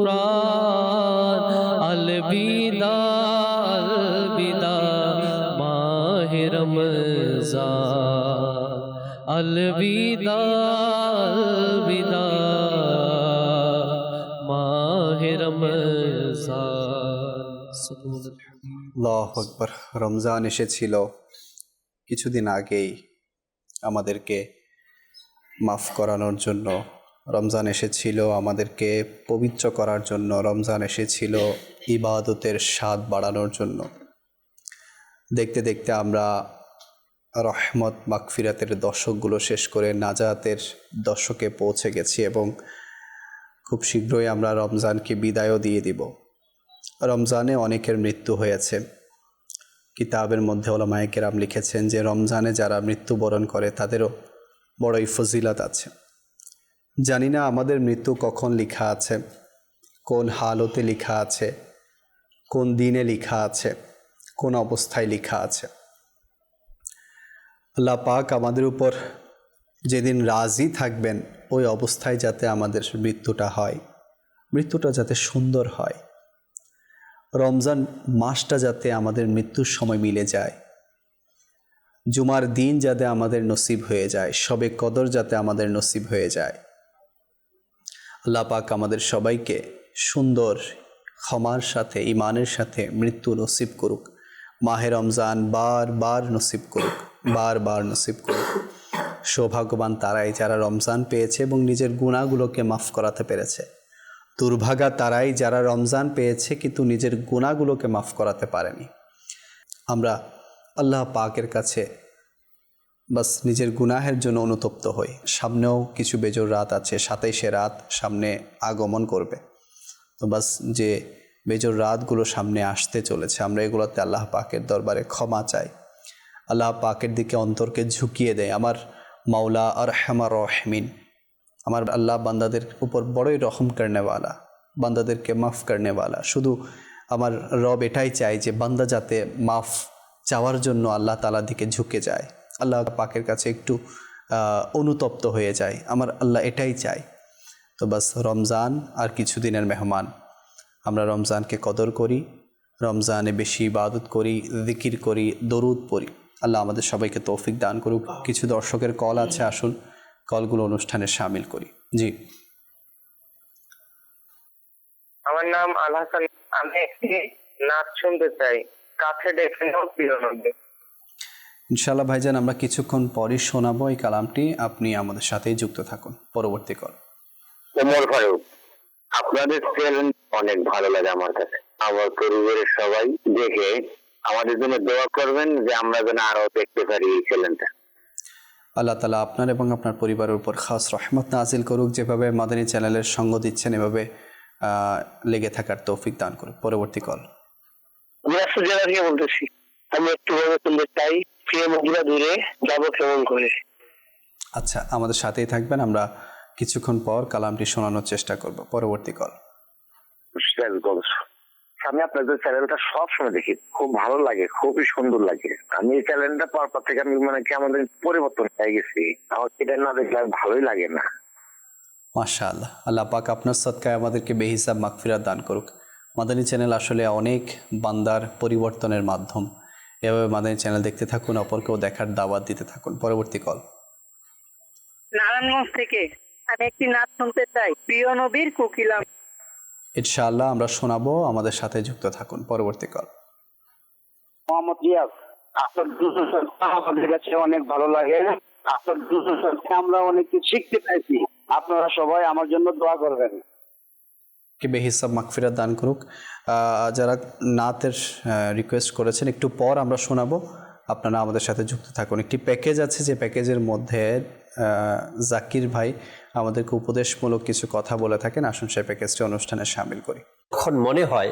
প্রাণ আলবিদা আলবিদা মাহে রমজান আলবিদা আলবিদা মাহে রমজান। আল্লাহু আকবার। রমজান এসেছিল কিছুদিন আগেই, আমাদেরকে মাফ করানোর জন্য, রমজান এসেছিল আমাদেরকে পবিত্র করার জন্য, রমজান এসেছিল ইবাদতের স্বাদ বাড়ানোর জন্য। দেখতে দেখতে আমরা রহমত মাগফিরাতের দশকগুলো শেষ করে নাজাতের দশকে পৌঁছে গেছি এবং খুব শীঘ্রই আমরা রমজানকে বিদায়ও দিয়ে দিব। রমজানে অনেকের মৃত্যু হয়েছে। কিতাবের মধ্যে ওলামায়ে কেরাম লিখেছেন যে রমজানে যারা মৃত্যুবরণ করে তাদেরও বড়ই ফজিলত আছে। জানি না আমাদের মৃত্যু কখন লেখা আছে, কোন হালতে লেখা আছে, কোন দিনে লেখা আছে, কোন অবস্থায় লেখা আছে। আল্লাহ পাক আমাদের উপর যেদিন রাজি থাকবেন ওই অবস্থায় যাতে আমাদের মৃত্যুটা হয়, মৃত্যুটা যাতে সুন্দর হয়, রমজান মাসটা যাতে আমাদের মৃত্যুর সময় মিলে যায়, জুমার দিন যাতে আমাদের নসিব হয়ে যায়, শবে কদর যাতে আমাদের নসিব হয়ে যায়। আল্লাহ পাক আমাদের সবাইকে সুন্দর ক্ষমার সাথে, ইমানের সাথে মৃত্যু নসিব করুক। মাহে রমজান বারবার নসিব করুক, বারবার নসিব করুক। সৌভাগ্যবান তারাই যারা রমজান পেয়েছে এবং নিজের গুনাহগুলোকে মাফ করাতে পেরেছে। দুর্ভাগা তারাই যারা রমজান পেয়েছে কিন্তু নিজের গুনাহগুলোকে মাফ করাতে পারেনি। আমরা আল্লাহ পাকের কাছে বাস নিজের গুনাহের জন্য অনুতপ্ত হই। সামনেও কিছু বেজোর রাত আছে, 27শে রাত সামনে আগমন করবে। তো বাস যে বেজোর রাতগুলো সামনে আসতে চলেছে, আমরা এগুলোতে আল্লাহ পাকের দরবারে ক্ষমা চাই। আল্লাহ পাকের দিকে অন্তরকে ঝুঁকিয়ে দেয়। আমার মাওলা আরহামার রহিমিন, আমার আল্লাহ বান্দাদের উপর বড়ই রহম করনেওয়ালা, বান্দাদেরকে মাফ করনেওয়ালা। শুধু আমার রব এটাই চাই যে বান্দা যাতে মাফ চাওয়ার জন্য আল্লাহ তাআলার দিকে ঝুঁকে যায়, আল্লাহ পাকের কাছে একটু অনুতপ্ত হয়ে যায়। আমার আল্লাহ এটাই চাই। তো বাস রমজান আর কিছুদিনের মেহমান, আমরা রমজানকে কদর করি, রমজানে বেশি ইবাদত করি, জিকির করি, দরুদ পড়ি। আল্লাহ আমাদের সবাইকে তৌফিক দান করুক। কিছু দর্শকের কল আছে, আসুন কলগুলো অনুষ্ঠানে শামিল করি। জি, আমার নাম আল হাসান, আমি একটি নাচ শুনতে চাই, কাছে দেখে নাও প্রিয় নবী। ইনশাআল্লাহ ভাইজান, আমরা কিছুক্ষণ পরই শোনাবো এই কালামটি, আপনি আমাদের সাথেই যুক্ত থাকুন। পরবর্তী কল। ওমর ফারুক, আপনাদের চ্যানেল অনেক ভালো লাগে আমার কাছে। আমার পরিবারের সবাই দেখে আমাদের জন্য দোয়া করবেন যে আমরা যেন আরো দেখতে পারি এই চ্যানেলটা। আল্লাহ তাআলা আপনার এবং আপনার পরিবারের উপর খাস রহমত নাজিল করুক। যেভাবে মাদানী চ্যানেলের সঙ্গ দিচ্ছেন এভাবে লেগে থাকার তৌফিক দান করুক। পরবর্তী কল। আমি রাসূল জেলা থেকে বলতেছি। আমি একটু বলে তুলতে চাই, প্রিয় মহিলা দূরে যাবো কেমন করে। আচ্ছা, আমাদের সাথেই থাকবেন, আমরা কিছুক্ষণ পর কালামটি শোনানোর চেষ্টা করব। পরবর্তী কল। আমি আপনাদের চ্যানেলটা সবসময় দেখি, খুব ভালো লাগে, খুবই সুন্দর লাগে। আমি এই চ্যানেলটা পাওয়ার পর থেকে আমি কি আমাদের পরিবর্তন হয়ে গেছি। আমার এটা না দেখলে আর ভালোই লাগে না। মাশাআল্লাহ, আল্লাহ পাক আপনার সদকায় আমাদেরকে বেহিসাব মাগফিরাত দান করুক। মাদানী চ্যানেল আসলে অনেক বান্দার পরিবর্তনের মাধ্যম। এভাবে মাদানী চ্যানেল দেখতে থাকুন, অপরকেও দেখার দাওয়াত দিতে থাকুন। পরবর্তী কল। নারায়ণগঞ্জ থেকে আমি একটি নাচ শুনতে চাই, প্রিয় নবীর কোকিলা। ইনশাআল্লাহ আমরা শোনাবো, আমাদের সাথে যুক্ত থাকুন। পরবর্তী কল। মোহাম্মদ রিয়াজ, আপনার আমাদের কাছে অনেক ভালো লাগে। আপনার আমরা অনেক কিছু শিখতে পাইছি। আপনারা সবাই আমার জন্য দোয়া করবেন। কে বেহিসাব মাগফিরাত দান করুক। যারা নাতের রিকোয়েস্ট করেছেন একটু পর আমরা শোনাবো, আপনারা আমাদের সাথে যুক্ত থাকুন। একটি প্যাকেজ আছে, যে প্যাকেজের মধ্যে জাকির ভাই আমাদেরকে উপদেশমূলক কিছু কথা বলে থাকেন। আসুন সেই প্যাকেজটি অনুষ্ঠানে শামিল করি। এখন মনে হয়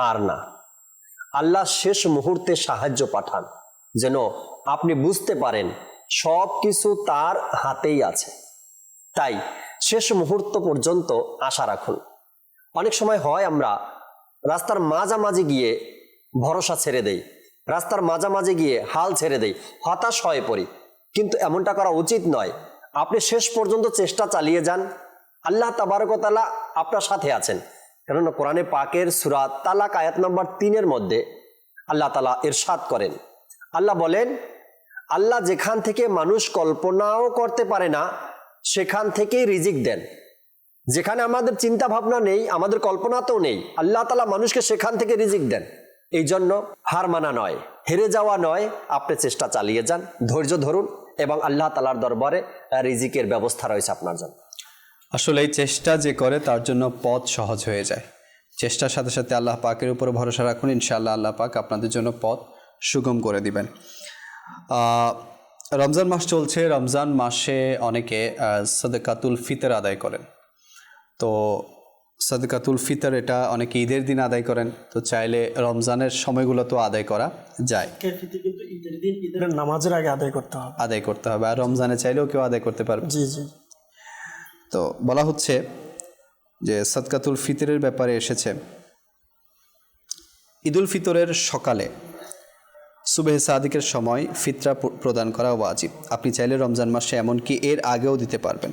আর না, আল্লাহ শেষ মুহূর্তে সাহায্য পাঠান যেন আপনি বুঝতে পারেন সব কিছু তার হাতেই আছে। তাই শেষ মুহূর্ত পর্যন্ত আশা রাখুন। অনেক সময় হয় আমরা রাস্তার মাঝামাঝি গিয়ে ভরসা ছেড়ে দেই, রাস্তার মাঝামাঝি গিয়ে হাল ছেড়ে দেই, হতাশ হয়ে পড়ি। কিন্তু এমনটা করা উচিত নয়। আপনি শেষ পর্যন্ত চেষ্টা চালিয়ে যান, আল্লাহ তাবারক ওয়া তাআলা আপনার সাথে আছেন। কেননা কোরআনে পাকের সূরা তালাক আয়াত নম্বর 3 মধ্যে আল্লাহ তাআলা ইরশাদ করেন, আল্লাহ বলেন, আল্লাহ যেখান থেকে মানুষ কল্পনাও করতে পারে না সেখান থেকেই রিজিক দেন। যেখানে আমাদের চিন্তা ভাবনা নেই, আমাদের কল্পনাতেও নেই, আল্লাহ তাআলা মানুষকে সেখান থেকে রিজিক দেন। এই জন্য হার মানা নয়, হেরে যাওয়া নয়, আপনি চেষ্টা চালিয়ে যান, ধৈর্য ধরুন, এবং আল্লাহ তাআলার দরবারে রিজিকের ব্যবস্থা রয়েছে আপনার জন্য। আসলে এই চেষ্টা যে করে তার জন্য পথ সহজ হয়ে যায়। চেষ্টার সাথে সাথে আল্লাহ পাকের উপর ভরসা রাখুন, ইনশাআল্লাহ আল্লাহ পাক আপনাদের জন্য পথ সুগম করে দিবেন। রমজান মাস চলছে, রমজান মাসে অনেকে সাদকাতুল ফিতর আদায় করেন। তো সাদকাতুল ফিতর এটা অনেকে ঈদের দিন আদায় করেন, তো চাইলে রমজানের সময়গুলো তো আদায় করা যায়, কিন্তু ঈদের দিন ঈদের নামাজের আগে আদায় করতে হবে, আর রমজানে চাইলেও কেউ আদায় করতে পারবে। জি জি। তো বলা হচ্ছে যে সাদকাতুল ফিতরের ব্যাপারে এসেছে, ঈদুল ফিতরের সকালে সুবহে সাদিকের সময় ফিতরা প্রদান করা ওয়াজিব। আপনি চাইলে রমজান মাসে এমনকি এর আগেও দিতে পারবেন।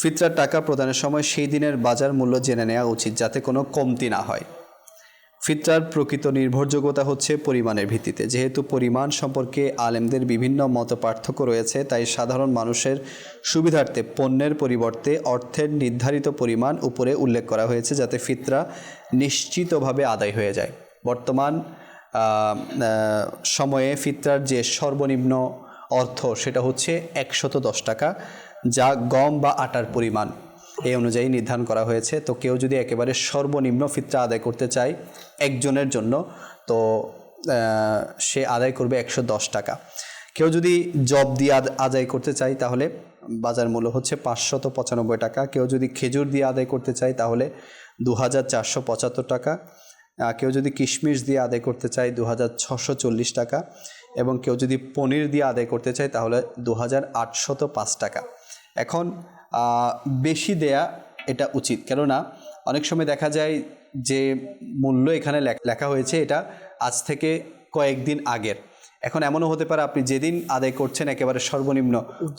ফিতরার টাকা প্রদানের সময় সেই দিনের বাজার মূল্য জেনে নেওয়া উচিত, যাতে কোনো কমতি না হয়। ফিতরার প্রকৃত নির্ভরযোগ্যতা হচ্ছে পরিমাণের ভিত্তিতে। যেহেতু পরিমাণ সম্পর্কে আলেমদের বিভিন্ন মত পার্থক্য রয়েছে, তাই সাধারণ মানুষের সুবিধার্থে পণ্যের পরিবর্তে অর্থের নির্ধারিত পরিমাণ উপরে উল্লেখ করা হয়েছে, যাতে ফিতরা নিশ্চিতভাবে আদায় হয়ে যায়। বর্তমান সময়ে ফিতরার যে সর্বনিম্ন অর্থ সেটা হচ্ছে 110 টাকা, যা গম বা আটার পরিমাণ এই অনুযায়ী নির্ধারণ করা হয়েছে। তো কেউ যদি একেবারে সর্বনিম্ন ফিতরা আদায় করতে চায় একজনের জন্য, তো সে আদায় করবে 110 টাকা। কেউ যদি জব দিয়ে আদায় করতে চায় তাহলে বাজার মূল্য হচ্ছে 595 টাকা। কেউ যদি খেজুর দিয়ে আদায় করতে চায় তাহলে 2475 টাকা। কেউ যদি কিশমিশ দিয়ে আদায় করতে চায় 2640 টাকা, এবং কেউ যদি পনির দিয়ে আদায় করতে চায় তাহলে 2805 টাকা। এখন বেশি দেয়া এটা উচিত, কেননা অনেক সময় দেখা যায় যে মূল্য এখানে লেখা হয়েছে এটা আজ থেকে কয়েকদিন আগের। এখন এমনও হতে পারে আপনি যেদিন আদায় করছেন একেবারে সর্বনিম্ন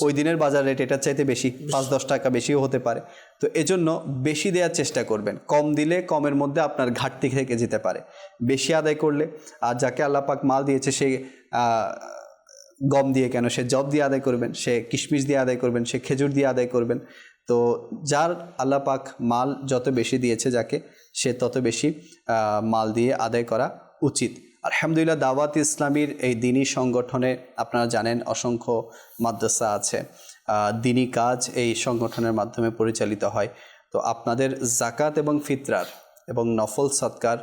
ওই দিনের বাজার রেট এটার চাইতে বেশি, 5-10 টাকা বেশিও হতে পারে। তো এজন্য বেশি দেওয়ার চেষ্টা করবেন। কম দিলে কমের মধ্যে আপনার ঘাটতি থেকে যেতে পারে। বেশি আদায় করলে, আর যাকে আল্লাহ পাক মাল দিয়েছে সে গম দিয়ে কেন, সে জব দিয়ে আদায় করবেন, সে কিশমিশ দিয়ে আদায় করবেন, সে খেজুর দিয়ে আদায় করবেন। তো যার আল্লাহ পাক মাল যত বেশি দিয়েছে যাকে, সে তত বেশি মাল দিয়ে আদায় করা উচিত। আলহামদুলিল্লাহ, দাওয়াত ইসলামীর এই দিনী সংগঠনে আপনারা জানেন অসংখ্য মাদ্রাসা আছে, দিনী কাজ এই সংগঠনের মাধ্যমে পরিচালিত হয়। তো আপনাদের জাকাত এবং ফিতরার এবং নফল সদকার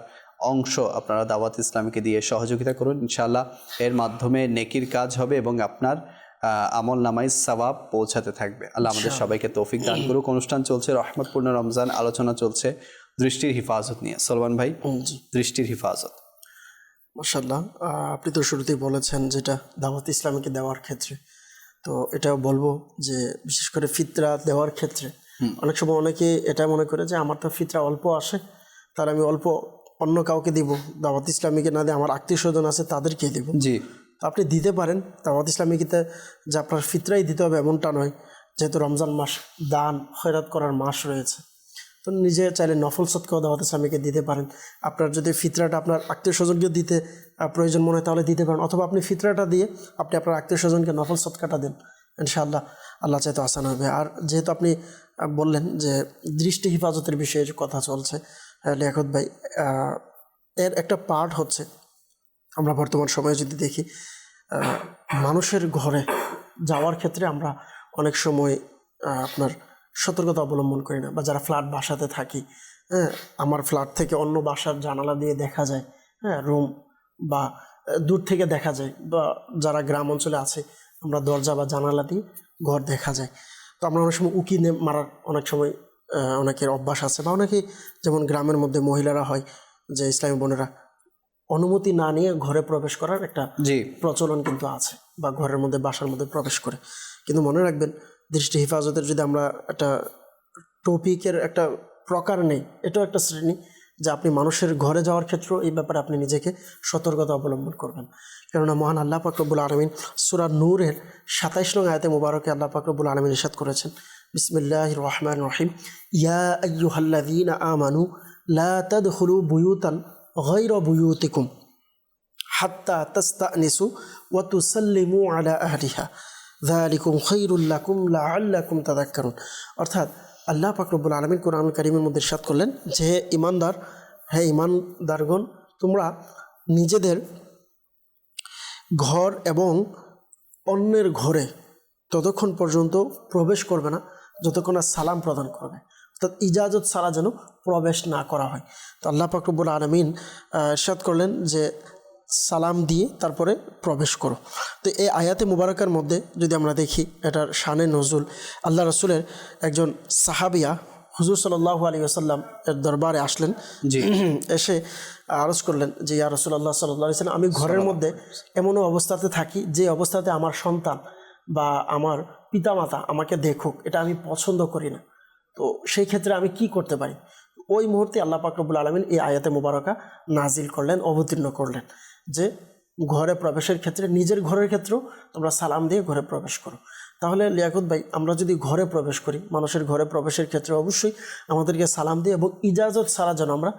অংশ আপনারা দাওয়াত ইসলামীকে দিয়ে সহযোগিতা করুন। ইনশাআল্লাহ এর মাধ্যমে নেকির কাজ হবে এবং আপনার আমল নামায় সওয়াব পৌঁছাতে থাকবে। আল্লাহ আমাদের সবাইকে তৌফিক দান করুক। অনুষ্ঠান চলছে রহমতপূর্ণ রমজান, আলোচনা চলছে দৃষ্টির হিফাজত নিয়ে। সলমান ভাই, দৃষ্টির হিফাজত। মাশাআল্লাহ, আপনি তো শুরুতেই বলেছেন যেটা দাওয়াত ইসলামীকে দেওয়ার ক্ষেত্রে, তো এটাও বলবো যে বিশেষ করে ফিতরা দেওয়ার ক্ষেত্রে অনেক সময় অনেকে এটা মনে করে যে আমার তো ফিতরা অল্প আসে, তাহলে আমি অল্প অন্য কাউকে দিব, দাওয়াত ইসলামীকে না দিয়ে আমার আত্মীয় স্বজন আছে তাদেরকে দিব। জি, আপনি দিতে পারেন। দাওয়াত ইসলামীকে যে আপনার ফিতরাই দিতে হবে এমনটা নয়, যেহেতু রমজান মাস দান খয়রাত করার মাস রয়েছে। তো নিজে চাইলে নফল সদকাও দাওয়াত ইসলামীকে দিতে পারেন। আপনার যদি ফিতরাটা আপনার আত্মীয় স্বজনকে দিতে প্রয়োজন মনে হয় তাহলে দিতে পারেন, অথবা আপনি ফিতরাটা দিয়ে আপনি আপনার আত্মীয় স্বজনকে নফল সদকাটা দেন, ইনশাআল্লাহ আল্লাহ চাইতে আসান হবে। আর যেহেতু আপনি বললেন যে দৃষ্টি হেফাজতের বিষয়ে যে কথা চলছে লিয়াকত ভাই, এর একটা পার্ট হচ্ছে আমরা বর্তমান সময়ে যদি দেখি মানুষের ঘরে যাওয়ার ক্ষেত্রে আমরা অনেক সময় আপনার সতর্কতা অবলম্বন করি না, বা যারা ফ্ল্যাট বাসাতে থাকি, হ্যাঁ, আমার ফ্ল্যাট থেকে অন্য বাসার জানালা দিয়ে দেখা যায়, হ্যাঁ, রুম বা দূর থেকে দেখা যায়, বা যারা গ্রাম অঞ্চলে আছে আমরা দরজা বা জানালা দিয়ে ঘর দেখা যায়। তো আমরা অনেক সময় উকি মারার অনেক সময় অনেকের অভ্যাস আছে, বা অনেকেই যেমন গ্রামের মধ্যে মহিলারা হয় যে ইসলামী বোনেরা অনুমতি না নিয়ে ঘরে প্রবেশ করার একটা প্রচলন কিন্তু আছে, বা ঘরের মধ্যে বাসার মধ্যে প্রবেশ করে। কিন্তু মনে রাখবেন দৃষ্টি হেফাজতের যদি আমরা একটা টপিকের একটা প্রকার নেই, এটাও একটা শ্রেণী, যে আপনি মানুষের ঘরে যাওয়ার ক্ষেত্রেও এই ব্যাপারে আপনি নিজেকে সতর্কতা অবলম্বন করবেন। কেননা মহান আল্লাহ পাক রব্বুল আলামিন সূরা নূরের 27 নং আয়াতে মুবারকে আল্লাহ পাক রব্বুল আলামিন ইরশাদ করেছেন, বিসমিল্লাহির রহমানির রহিম, ইয়া আইয়ুহাল্লাযীনা আমানু লা তাদখুলু বুয়ুতান গায়রা বুয়ুতিকুম হাত্তা তাস্তানিসু ওয়া তুসাল্লিমু আলা আহলিহা যালিকুম খায়রুল লাকুম লাআল্লাকুম তাযাক্কারুন। অর্থাৎ আল্লাহ পাক রব্বুল আলামিন কোরআনুল কারীমের মধ্যে ইরশাদ করলেন যে ঈমানদার, হে ঈমানদারগণ, তোমরা নিজেদের ঘর এবং অন্যের ঘরে ততক্ষণ পর্যন্ত প্রবেশ করবে না যতক্ষণ না সালাম প্রদান করবে, অর্থাৎ ইজাজত ছাড়া যেন প্রবেশ না করা হয়। তো আল্লাহ পাক রব্বুল আলামিন ইরশাদ করলেন যে সালাম দিয়ে তারপরে প্রবেশ করো। তো এই আয়াতে মুবারকার মধ্যে যদি আমরা দেখি এটার শানে নজুল, আল্লাহ রসুলের একজন সাহাবিয়া হুজুর সাল্লাল্লাহু আলাইহি ওয়াসাল্লাম এর দরবারে আসলেন, এসে আরজ করলেন যে ইয়া রাসূলুল্লাহ সাল্লাল্লাহু আলাইহি ওয়াসাল্লাম, আমি ঘরের মধ্যে এমনও অবস্থাতে থাকি যে অবস্থাতে আমার সন্তান বা আমার পিতামাতা আমাকে দেখুক, এটা আমি পছন্দ করি না। তো সেই ক্ষেত্রে আমি কি করতে পারি? ওই মুহূর্তে আল্লাহ পাক রব্বুল আলামিন এই আয়াতে মুবারকা নাজিল করলেন, অবতীর্ণ করলেন যে ঘরে প্রবেশের ক্ষেত্রে, নিজের ঘরের ক্ষেত্রেও তোমরা সালাম দিয়ে ঘরে প্রবেশ করো। তাহলে লিয়াকত ভাই, আমরা যদি ঘরে প্রবেশ করি, মানুষের ঘরে প্রবেশের ক্ষেত্রে অবশ্যই আমাদেরকে সালাম দিয়ে এবং ইজাজত ছাড়া যেন আমরা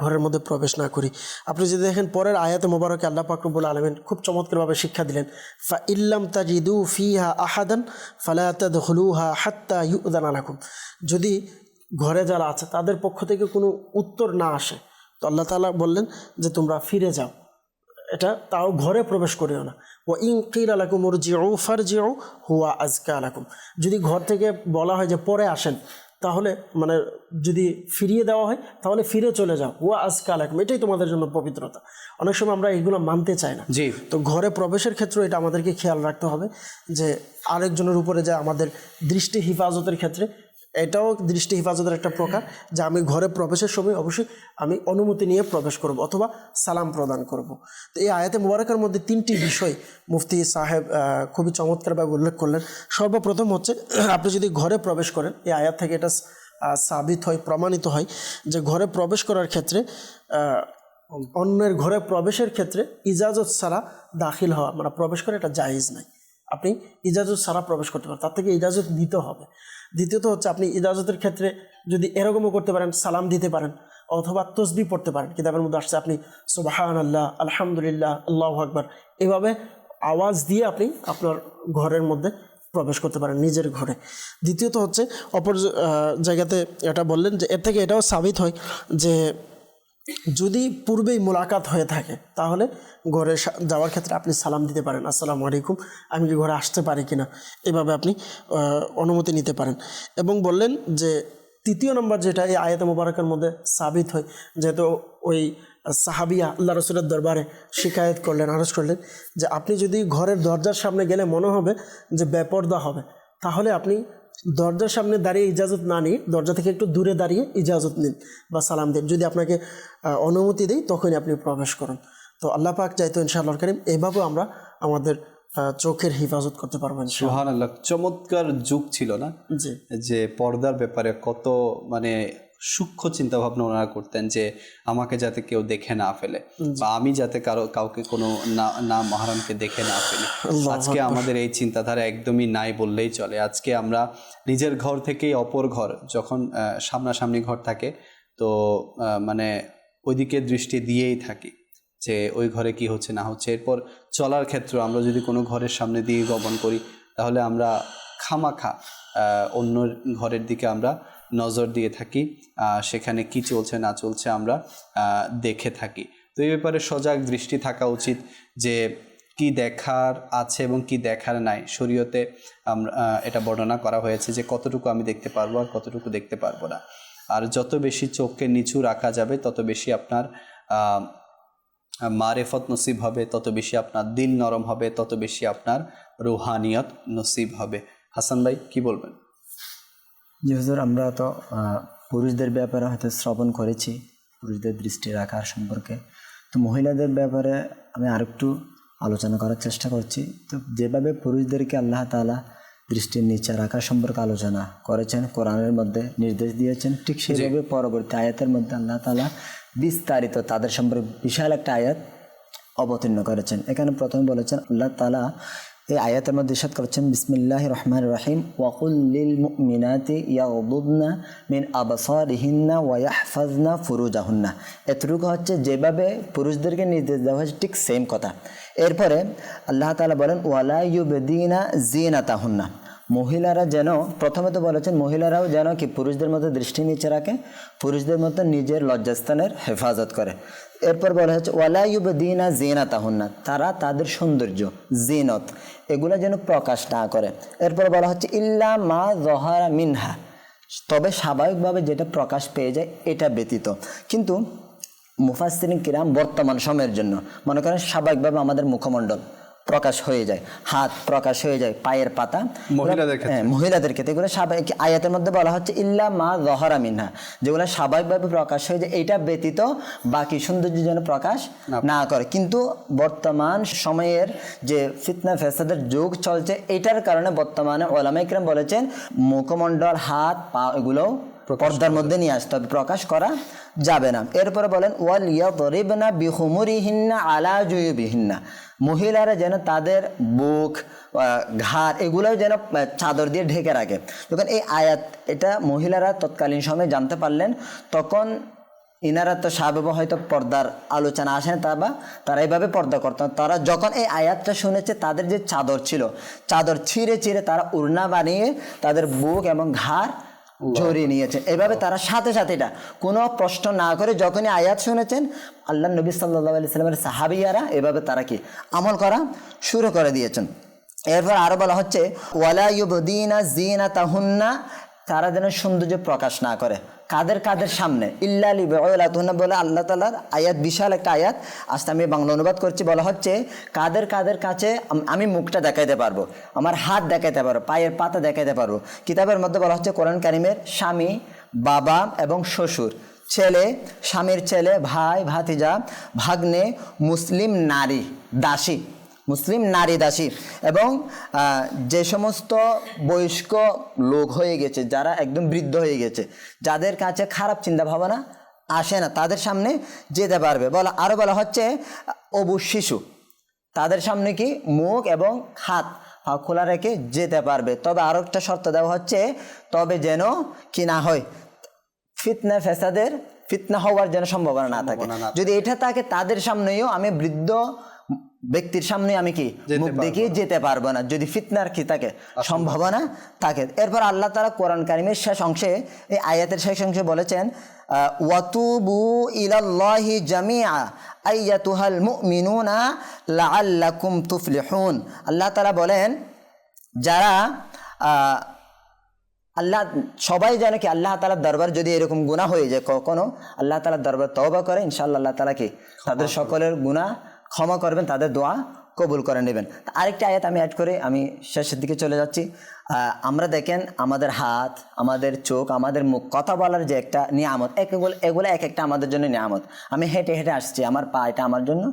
ঘরের মধ্যে প্রবেশ না করি। আপনি যদি দেখেন পরের আয়াতে মোবারকে আল্লাহ পাক রব্বুল আলামিন খুব চমৎকারভাবে শিক্ষা দিলেন, ফা ইল্লাম তাজিদু ফিহা আহাদান ফালা তাদখুলুহা হাত্তা ইউযানা লাকুম। যদি ঘরে যারা আছে তাদের পক্ষ থেকে কোনো উত্তর না আসে, তো আল্লাহ তাআলা বললেন যে তোমরা ফিরে যাও, এটা তাও ঘরে প্রবেশ করিও না। ওয়া ইন কিলা লাকুম ইরজিউ ফারজিউ হুয়া আজকা লাকুম। যদি ঘর থেকে বলা হয় যে পরে আসেন, তাহলে মানে যদি ফিরিয়ে দেওয়া হয় তাহলে ফিরে চলে যাও, হুয়া আজকা লাকুম, এটাই তোমাদের জন্য পবিত্রতা। অনেক সময় আমরা এগুলো মানতে চাই না। জি। তো ঘরে প্রবেশের ক্ষেত্রে এটা আমাদেরকে খেয়াল রাখতে হবে যে আরেকজনের উপরে যে আমাদের দৃষ্টি হেফাজতের ক্ষেত্রে, এটাও দৃষ্টি হেফাজতের একটা প্রকার, যে আমি ঘরে প্রবেশের সময় অবশ্যই আমি অনুমতি নিয়ে প্রবেশ করব অথবা সালাম প্রদান করব। তো এই আয়াতে মুবারকার মধ্যে তিনটি বিষয় মুফতি সাহেব খুবই চমৎকারভাবে উল্লেখ করলেন। সর্বপ্রথম হচ্ছে, আপনি যদি ঘরে প্রবেশ করেন, এই আয়াত থেকে এটা সাবিত হয়, প্রমাণিত হয় যে ঘরে প্রবেশ করার ক্ষেত্রে, অন্যের ঘরে প্রবেশের ক্ষেত্রে ইজাজত ছাড়া দাখিল হওয়া, মানে প্রবেশ করে, এটা জায়েজ নাই। আপনি ইজাজত ছাড়া প্রবেশ করতে পারেন, তার থেকে ইজাজত দিতে হবে। দ্বিতীয়ত হচ্ছে, আপনি ইজাজতের ক্ষেত্রে যদি এরকমও করতে পারেন, সালাম দিতে পারেন অথবা তসবিহ পড়তে পারেন। কিতাবের মধ্যে আসছে আপনি সুবহানাল্লাহ, আলহামদুলিল্লাহ, আল্লাহু আকবার, এভাবে আওয়াজ দিয়ে আপনি আপনার ঘরের মধ্যে প্রবেশ করতে পারেন, নিজের ঘরে। দ্বিতীয়ত হচ্ছে, অপর জায়গাতে এটা বললেন যে এর থেকে এটাও সাবিত হয় যে যদি পূর্বেই মোলাকাত হয়ে থাকে, তাহলে ঘরে যাওয়ার ক্ষেত্রে আপনি সালাম দিতে পারেন, আসসালামু আলাইকুম, আমি কি ঘরে আসতে পারি কিনা, এভাবে আপনি অনুমতি নিতে পারেন। এবং বললেন যে তৃতীয় নম্বর যেটা এই আয়াতে মুবারকের মধ্যে সাবিত হয়, যেহেতু ওই সাহাবিয়া আল্লাহ রসুলের দরবারে শিকায়েত করলেন, আরজ করলেন যে আপনি যদি ঘরের দরজার সামনে গেলে মনে হবে যে বেপরদা হবে, তাহলে আপনি দরজার সামনে দাঁড়িয়ে ইজাজত না নিয়ে দরজা থেকে একটু দূরে দাঁড়িয়ে ইজাজত নিন বা সালাম দিন। যদি আপনাকে অনুমতি দেয় তখনই আপনি প্রবেশ করুন। তো আল্লাহ পাক চাইতো ইনশাআল্লাহ কারীম এভাবেও আমরা আমাদের চোখের হেফাজত করতে পারবো ইনশাআল্লাহ। সুবহানাল্লাহ, চমৎকার যুগ ছিল না? জি। যে পর্দার ব্যাপারে কত মানে সূক্ষ্ম চিন্তা ভাবনা ওনারা করতেন, যে আমাকে যাতে কেউ দেখে না ফেলে, বা আমি যাতে কাউকে কোনো না মাহরামকে দেখে না ফেলি। আজকে আমাদের এই চিন্তাধারা একদমই নাই বললেই চলে। আজকে আমরা নিজের ঘর থেকেই অপর ঘর, যখন সামনাসামনি ঘর থাকে, তো মানে ওইদিকে দৃষ্টি দিয়েই থাকি যে ওই ঘরে কি হচ্ছে না হচ্ছে। এরপর চলার ক্ষেত্রে আমরা যদি কোনো ঘরের সামনে দিয়ে গমন করি, তাহলে আমরা খামাখা অন্য ঘরের দিকে আমরা নজর দিয়ে থাকি, সেখানে কি চলছে না চলছে আমরা দেখে থাকি। তো এই ব্যাপারে সজাগ দৃষ্টি থাকা উচিত যে কি দেখার আছে এবং কি দেখার নাই। শরীয়তে আমরা এটা বর্ণনা করা হয়েছে যে কতটুকু আমি দেখতে পারবো আর কতটুকু দেখতে পারবো না। আর যত বেশি চোখকে নিচু রাখা যাবে, তত বেশি আপনার মারেফত নসিব হবে, তত বেশি আপনার দিল নরম হবে, তত বেশি আপনার রুহানিয়ত নসিব হবে। হাসান ভাই কি বলবেন? জি হুজুর, আমরা তো পুরুষদের ব্যাপারে হয়তো শ্রবণ করেছি পুরুষদের দৃষ্টি রাখার সম্পর্কে, তো মহিলাদের ব্যাপারে আমি আরেকটু আলোচনা করার চেষ্টা করছি। তো যেভাবে পুরুষদেরকে আল্লাহ তাআলা দৃষ্টির নিচে রাখার সম্পর্কে আলোচনা করেছেন, কোরআনের মধ্যে নির্দেশ দিয়েছেন, ঠিক সেইভাবে পরবর্তী আয়াতের মধ্যে আল্লাহ তাআলা বিস্তারিত তাদের সম্পর্কে বিশাল একটা আয়াত অবতীর্ণ করেছেন। এখানে প্রথমে বলেছেন আল্লাহ তাআলা এই আয়াতের মধ্যে ইরশাদ করেছেন, বিসমিল্লাহির রহমানির রহিম, ওয়াকুল লিল মুমিনাতি ইয়াগুদুদনা মিন আবসারিহিন্না ওয়া ইয়াহফাজনা ফুরুজাহুন্না। এতটুকু হচ্ছে যেভাবে পুরুষদেরকে নির্দেশ দেওয়া হয়েছে ঠিক সেম কথা। এরপরে আল্লাহ তাআলা বলেন ওয়ালা ইউবদিনা জিনাতাহুন্না, মহিলারা যেন, প্রথমে তো বলেছেন মহিলারাও যেন কি পুরুষদের মতো দৃষ্টি নিচে রাখে, পুরুষদের মতো নিজের লজ্জাস্থানের হেফাজত করে। এরপর বলা হচ্ছে ওয়ালা ইউবদিনা জিনাতাহুন্না, তারা তাদের সৌন্দর্য জিনত এগুলো যেন প্রকাশ না করে। এরপর বলা হচ্ছে ইল্লা মা যহারা মিনহা, তবে স্বাভাবিকভাবে যেটা প্রকাশ পেয়ে যায় এটা ব্যতীত। কিন্তু মুফাসসিরিন কিরাম বর্তমান সময়ের জন্য মনে করেন স্বাভাবিকভাবে আমাদের মুখমণ্ডল প্রকাশ হয়ে যায়, হাত প্রকাশ হয়ে যায়, পায়ের পাতা, মহিলাদের ক্ষেত্রে এগুলো স্বাভাবিক। আয়াতের মধ্যে বলা হচ্ছে ইল্লা মা যহারা মিনহা, যেগুলো স্বাভাবিকভাবে প্রকাশ হয়ে যায় এটা ব্যতীত বাকি সৌন্দর্য যেন প্রকাশ না করে। কিন্তু বর্তমান সময়ের যে ফিতনা ফেসাদের যুগ চলছে, এটার কারণে বর্তমানে ওলামায়ে কিরাম বলেছেন মুখমণ্ডল, হাত, পা এগুলোও পর্দার মধ্যে নিয়ে আসতে হবে, প্রকাশ করা যাবে না। এরপরে বলেন ওয়াল ইয়াদরিবনা বিখুমুরিহিন্না আলা জুয়ুবিহিন্না, মহিলারা যেন তাদের বুক, ঘাড় এগুলোও যেন চাদর দিয়ে ঢেকে রাখে। যখন এই আয়াত এটা মহিলারা তৎকালীন সময়ে জানতে পারলেন, তখন ইনারা তো স্বাভাবিক হয়তো পর্দার আলোচনা আসেন তারা এইভাবে পর্দা করতেন। তারা যখন এই আয়াতটা শুনেছে, তাদের যে চাদর ছিল, চাদর ছিঁড়ে ছিঁড়ে তারা উড়না বানিয়ে তাদের বুক এবং ঘাড় জড়িয়ে নিয়েছে। এভাবে তারা সাথে সাথে এটা কোনো প্রশ্ন না করে যখনই আয়াত শুনেছেন, আল্লাহ নবী সাল্লাল্লাহু আলাইহি সাল্লামের সাহাবিয়ারা এভাবে তারা কি আমল করা শুরু করে দিয়েছেন। এরপর আরো বলা হচ্ছে ওয়ালা ইউবদিনা জিনাতাহুন্না, তারা যেন সৌন্দর্য প্রকাশ না করে কাদের সামনে, ইল্লা লিবুলাতুহুন্না বলে আল্লাহ তাআলার আয়াত, বিশাল একটা আয়াত। আজকে আমি বাংলা অনুবাদ করছি। বলা হচ্ছে কাদের কাছে আমি মুখটা দেখাইতে পারবো, আমার হাত দেখাইতে পারবো, পায়ের পাতা দেখাইতে পারবো। কিতাবের মধ্যে বলা হচ্ছে কোরআন কারিমের স্বামী, বাবা এবং শ্বশুর, ছেলে, স্বামীর ছেলে, ভাই, ভাতিজা, ভাগ্নে, মুসলিম নারী দাসী, মুসলিম নারী দাসী, এবং যে সমস্ত বয়স্ক লোক হয়ে গেছে, যারা একদম বৃদ্ধ হয়ে গেছে, যাদের কাছে খারাপ চিন্তা ভাবনা আসে না, তাদের সামনে যেতে পারবে। আরো বলা হচ্ছে অবু শিশু, তাদের সামনে কি মুখ এবং হাত খোলা রেখে যেতে পারবে। তবে আরো একটা শর্ত দেওয়া হচ্ছে, তবে যেন কি না হয়, ফিতনা হওয়ার যেন সম্ভাবনা না থাকে। যদি এটা থাকে, তাদের সামনেও আমি বৃদ্ধ ব্যক্তির সামনে আমি কি মুখ দেখিয়ে যেতে পারবো না, যদি ফিতনার কি থাকে সম্ভাবনা থাকে। এরপর আল্লাহ তাআলা কোরআন কারিমের শেষ অংশে, এই আয়াতের শেষ অংশে বলেছেন ওয়াতুবু ইলাল্লাহি জামিআ আইয়াতুহাল মুমিনুনা লাআল্লাকুম তুফলিহুন। আল্লাহ তাআলা বলেন যারা আল্লাহ সবাই জানে কি আল্লাহ তাআলার দরবার যদি এরকম গুনাহ হয়ে যায়, কখনো আল্লাহ তাআলার দরবার তওবা করে, ইনশাআল্লাহ আল্লাহ তাআলা কি তাদের সকলের গুনাহ ক্ষমা করবেন, তাদের দোয়া কবুল করে নেবেন। আরেকটা আয়াত আমি অ্যাড করে আমি শেষের দিকে চলে যাচ্ছি। আমরা দেখেন আমাদের হাত, আমাদের চোখ, আমাদের মুখ, কথা বলার যে একটা নিয়ামত, এগুলো এক একটা আমাদের জন্য নিয়ামত। আমি হেঁটে হেঁটে আসছি, আমার পা এটা আমার জন্য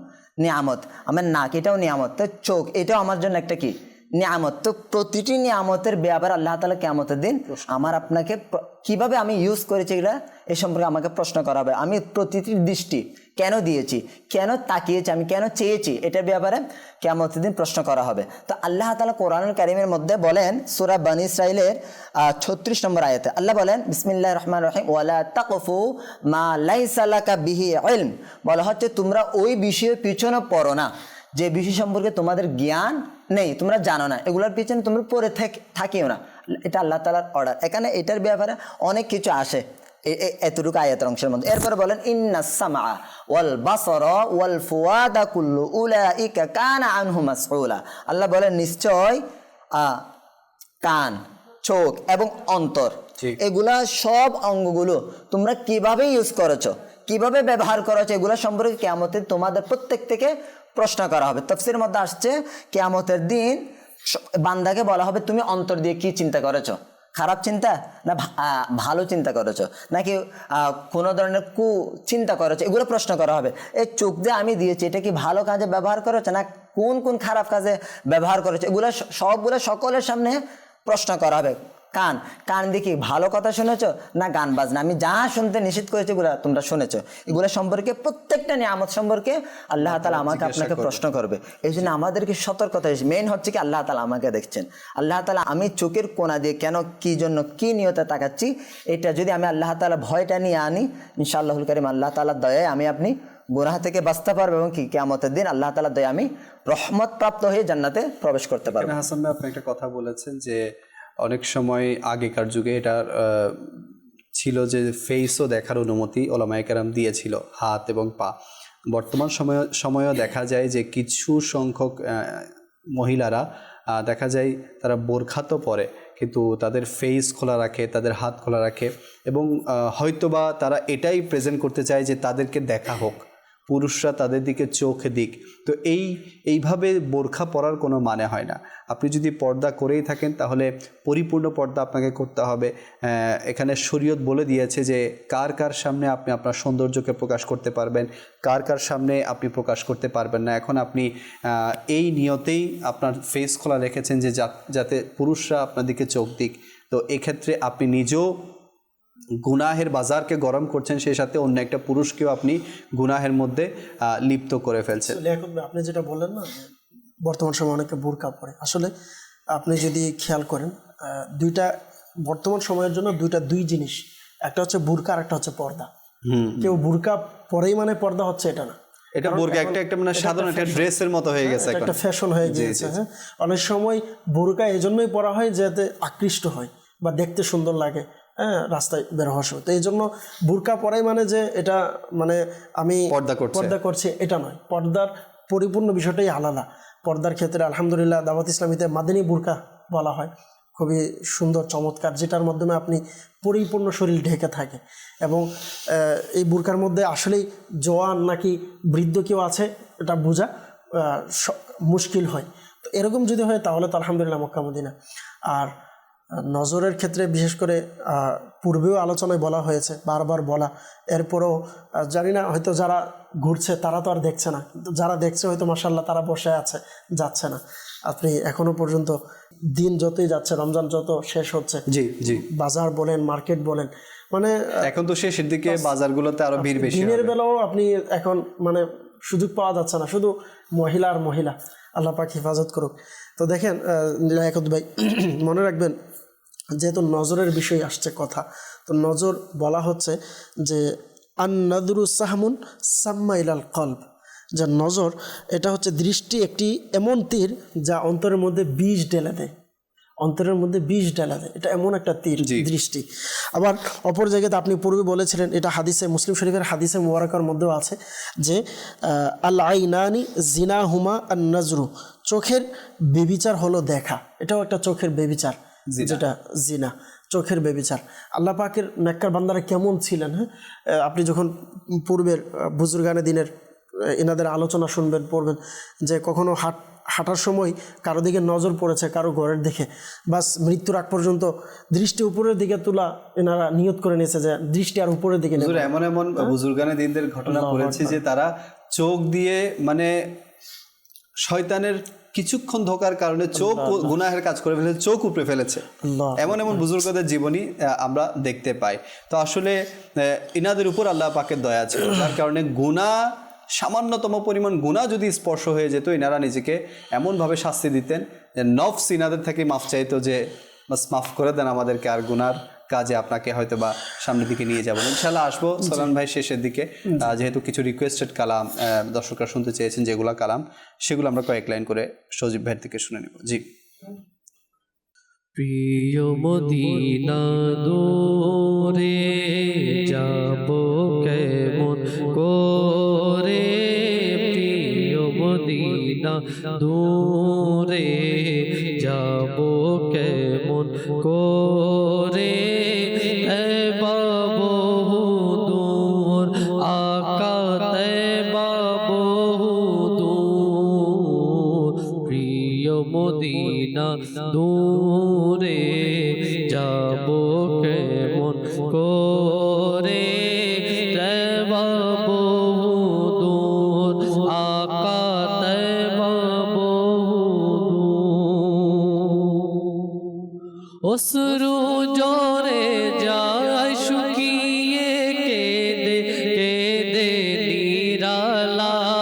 নিয়ামত, আমার নাক এটাও নিয়ামত, তো চোখ এটাও আমার জন্য একটা কি নিয়ামত। তো প্রতিটি নিয়ামতের ব্যাপারে আল্লাহ তাআলা কিয়ামতের দিন আমার আপনাকে কিভাবে আমি ইউজ করেছি এটা এ সম্পর্কে আমাকে প্রশ্ন করা হবে। আমি প্রতিটি দৃষ্টি কেন দিয়েছি, কেন তাকিয়েছি, আমি কেন চেয়েছি, এটার ব্যাপারে কিয়ামতের দিন প্রশ্ন করা হবে। তো আল্লাহ তাআলা কোরআনুল কারীমের মধ্যে বলেন, সূরা বনী ইসরাঈলের 36 নম্বর আয়াতে আল্লাহ বলেন বিসমিল্লাহির রহমানির রহিম ওয়ালা তাকফু মা লাইসা লাকা বিহি ইলম, বলা হচ্ছে তোমরা ওই বিষয়ের পিছনে পড়ো না যে বিষয় সম্পর্কে তোমাদের জ্ঞান নেই, তোমরা জানো না, এগুলোর পিছনে তোমরা পড়ে থাকিও না। এটা আল্লাহ তাআলার অর্ডার। এখানে এটার ব্যাপারে অনেক কিছু আসে এতটুকু আয়াতের অংশের মধ্যে। এরপরে বলেন ইন্নাস সামআ ওয়াল বাসারা ওয়াল ফুয়াদা কুল্লু উলাইকা কানা আনহু মাসউলা। আল্লাহ বলেন নিশ্চয় কান, চোখ এবং অন্তর, এগুলা সব অঙ্গগুলো তোমরা কিভাবে ইউজ করেছো, কিভাবে ব্যবহার করেছো, এগুলো সম্পর্কে কিয়ামতের তোমাদের প্রত্যেক থেকে প্রশ্ন করা হবে। তাফসীরের মধ্যে আসছে কিয়ামতের দিন বান্দাকে বলা হবে তুমি অন্তর দিয়ে কি চিন্তা করেছো, খারাপ চিন্তা না ভালো চিন্তা করেছো, নাকি কোনো ধরনের চিন্তা করেছো, এগুলো প্রশ্ন করা হবে। এই চোখ দিয়ে আমি দিয়েছি, এটা কি ভালো কাজে ব্যবহার করেছো না কোন খারাপ কাজে ব্যবহার করেছো, এগুলো সবগুলো সকলের সামনে প্রশ্ন করা হবে। কান দেখি ভালো কথা শুনেছো না গান বাজনা, আমি যা শুনতে নিষেধ করেছি এগুলো তোমরা শুনেছো, এগুলো সম্পর্কে প্রত্যেকটা নিয়ামত সম্পর্কে আল্লাহ তাআলা আমাকে আপনাকে প্রশ্ন করবে। এই জন্য আমাদেরকে সতর্কতা, মেইন হচ্ছে কি আল্লাহ তাআলা আমাকে দেখছেন। আল্লাহ তাআলা আমি চোখের কোণা দিয়ে কেন, কি জন্য, কি নিয়তে তাকাচ্ছি, এটা যদি আমি আল্লাহ তাআলা ভয়টা নিয়ে আনি, ইনশাআল্লাহুল কারীম আল্লাহ তাআলার দয়ায় আমি আপনি গুনাহ থেকে বাঁচতে পারবো, এবং কি কিয়ামতের দিন আল্লাহ তাআলার দয়ায় আমি রহমত প্রাপ্ত হয়ে জান্নাতে প্রবেশ করতে পারবো। হাসান ভাই, আপনি একটা কথা বলেছেন যে অনেক সময় আগেকার যুগে এটা ছিল যে ফেসও দেখার অনুমতি ওলামায়ে কেরাম দিয়েছিল, হাত এবং পা। বর্তমান সময়ও দেখা যায় যে কিছু সংখ্যক মহিলারা দেখা যায় তারা বোরখা তো পরে, কিন্তু তাদের ফেস খোলা রাখে, তাদের হাত খোলা রাখে, এবং হয়তোবা তারা এটাই প্রেজেন্ট করতে চায় যে তাদেরকে দেখা হোক, পুরুষরা তাদের দিকে চোখ দিক। তো এইভাবে বোরখা পরার কোনো মানে হয় না। আপনি যদি পর্দা করেই থাকেন তাহলে পরিপূর্ণ পর্দা আপনাকে করতে হবে। এখানে শরীয়ত বলে দিয়েছে যে কার কার সামনে আপনি আপনার সৌন্দর্যকে প্রকাশ করতে পারবেন, কার কার সামনে আপনি প্রকাশ করতে পারবেন না। এখন আপনি এই নিয়তেই আপনার ফেস খোলা রেখেছেন যে যাতে পুরুষরা আপনার দিকে চোখ দিক। তো এক্ষেত্রে আপনি নিজেও গুনাহের বাজারকে গরম করছেন, সেই সাথে অন্য একটা পুরুষকেও আপনি গুনাহের মধ্যে লিপ্ত করে ফেলছেন। আপনি যেটা বললেন না, বর্তমান সময়ে অনেকে বোরকা পরে, আসলে আপনি যদি খেয়াল করেন দুইটা বর্তমান সময়ের জন্য দুই জিনিস, একটা হচ্ছে বোরকা আর একটা হচ্ছে পর্দা। কেউ বোরকা পরেই মানে পর্দা হচ্ছে এটা না, এটা বোরকা একটা মানে সাধারণ একটা ড্রেসের মতো হয়ে গেছে, একটা ফ্যাশন হয়ে গিয়েছে। হ্যাঁ, অনেক সময় বোরকা এই জন্যই পরা হয় যাতে আকৃষ্ট হয় বা দেখতে সুন্দর লাগে, হ্যাঁ, রাস্তায় বের হওয়ার সময়। তো এই জন্য বোরকা পরাই মানে যে এটা মানে আমি পর্দা করছি এটা নয়। পর্দার পরিপূর্ণ বিষয়টাই আলাদা। পর্দার ক্ষেত্রে আলহামদুলিল্লাহ দাওয়াত ইসলামীতে মাদিনী বোরকা বলা হয়, খুবই সুন্দর চমৎকার, যেটার মাধ্যমে আপনি পরিপূর্ণ শরীর ঢেকে থাকে। এবং এই বোরকার মধ্যে আসলেই জওয়ান নাকি বৃদ্ধ কেউ আছে এটা বোঝা মুশকিল হয়। তো এরকম যদি হয় তাহলে তো আলহামদুলিল্লাহ মক্কা মদিনা। আর নজরের ক্ষেত্রে বিশেষ করে পূর্বেও আলোচনায় বলা হয়েছে, বারবার বলা, এরপরেও জানি না হয়তো যারা ঘুরছে তারা তো আর দেখছে না, কিন্তু যারা দেখছে হয়তো মাশাআল্লাহ তারা বসে আছে, যাচ্ছে না। আপনি এখনো পর্যন্ত দিন যতই যাচ্ছে, রমজান যত শেষ হচ্ছে, জি জি, বাজার বলেন মার্কেট বলেন, মানে এখন তো শেষের দিকে বাজারগুলোতে আরো ভিড় বেশি। দিনের বেলাও আপনি এখন মানে সুযোগ পাওয়া যাচ্ছে না, শুধু মহিলা আর মহিলা, আল্লাহ পাক হেফাজত করুক। তো দেখেন লিয়াকত ভাই, মনে রাখবেন যেহেতু নজরের বিষয় আসছে কথা, তো নজর বলা হচ্ছে যে আন-নাদরু সাহমুন সাম্মা ইলাল কলব, যে নজর এটা হচ্ছে দৃষ্টি একটি এমন তীর যা অন্তরের মধ্যে বিষ ঢেলে দেয়, অন্তরের মধ্যে বিষ ঢেলা দেয়, এটা এমন একটা তীর দৃষ্টি। আবার অপর জায়গাতে আপনি পূর্বে বলেছিলেন, এটা হাদিসে মুসলিম শরীফের হাদিসে মুবারাকার মধ্যেও আছে যে আল আইনানি জিনাহুমা আন নজরু, চোখের বেবিচার হলো দেখা, এটাও একটা চোখের বেবিচার, যেটা জিনা, চোখের বেবিচার। আল্লাহ পাকের নেককার বান্দারা কেমন ছিলেন, হ্যাঁ, আপনি যখন পূর্বের বুজুর্গানে দিনের এনাদের আলোচনা শুনবেন, পড়বেন, যে কখনো হাঁটার সময় কারো দিকে নজর পড়েছে, কারো ঘরের দিকে, বাস মৃত্যুর আগ পর্যন্ত দৃষ্টি উপরের দিকে তোলা এনারা নিয়ত করে নিয়েছে যে দৃষ্টি আর উপরের দিকে। এমন এমন বুজুর্গানে দিনদের ঘটনা পড়েছে যে তারা চোখ দিয়ে মানে শয়তানের কিছুক্ষণ ধোকার কারণে চোখ গুনাহের কাজ করে ফেলেছে, চোখ উপড়ে ফেলেছে। এমন এমন বুজুর্গদের জীবনী আমরা দেখতে পাই। তো আসলে ইনাদের উপর আল্লাহ পাকের দয়া ছিল, যার কারণে গুনাহ, সামান্যতম পরিমাণ গুনাহ যদি স্পর্শ হয়ে যেত, ইনারা নিজেকে এমনভাবে শাস্তি দিতেন যে নফস ইনাদের থেকে মাফ চাইতো যে বাস মাফ করে দেন আমাদেরকে, আর গুনার কাজে আপনাকে হয়তো বা সামনের দিকে নিয়ে যাবো। ইনশাল্লাহ আসবো সালাম ভাই শেষের দিকে, যেহেতু কিছু রিকোয়েস্টেড কালাম দর্শকরা শুনতে চেয়েছেন, যেগুলো কালাম সেগুলো আমরা কয়েক লাইন করে সজীব ভাইয়ের থেকে শুনে নেব। জি। প্রিয় মদিনা দূরে যাব কেমন করে, প্রিয় মদিনা দূরে যাব কেমন করে, বাবু দূর আকাতে বাবু দূর, প্রিয় মদিনা দূরে যাব কেমন করে, বাবু দূর আকাতে বাবু দূর, অশ্রু জোরে যায় শুকিয়ে কেঁদে কেঁদে নিরালায়,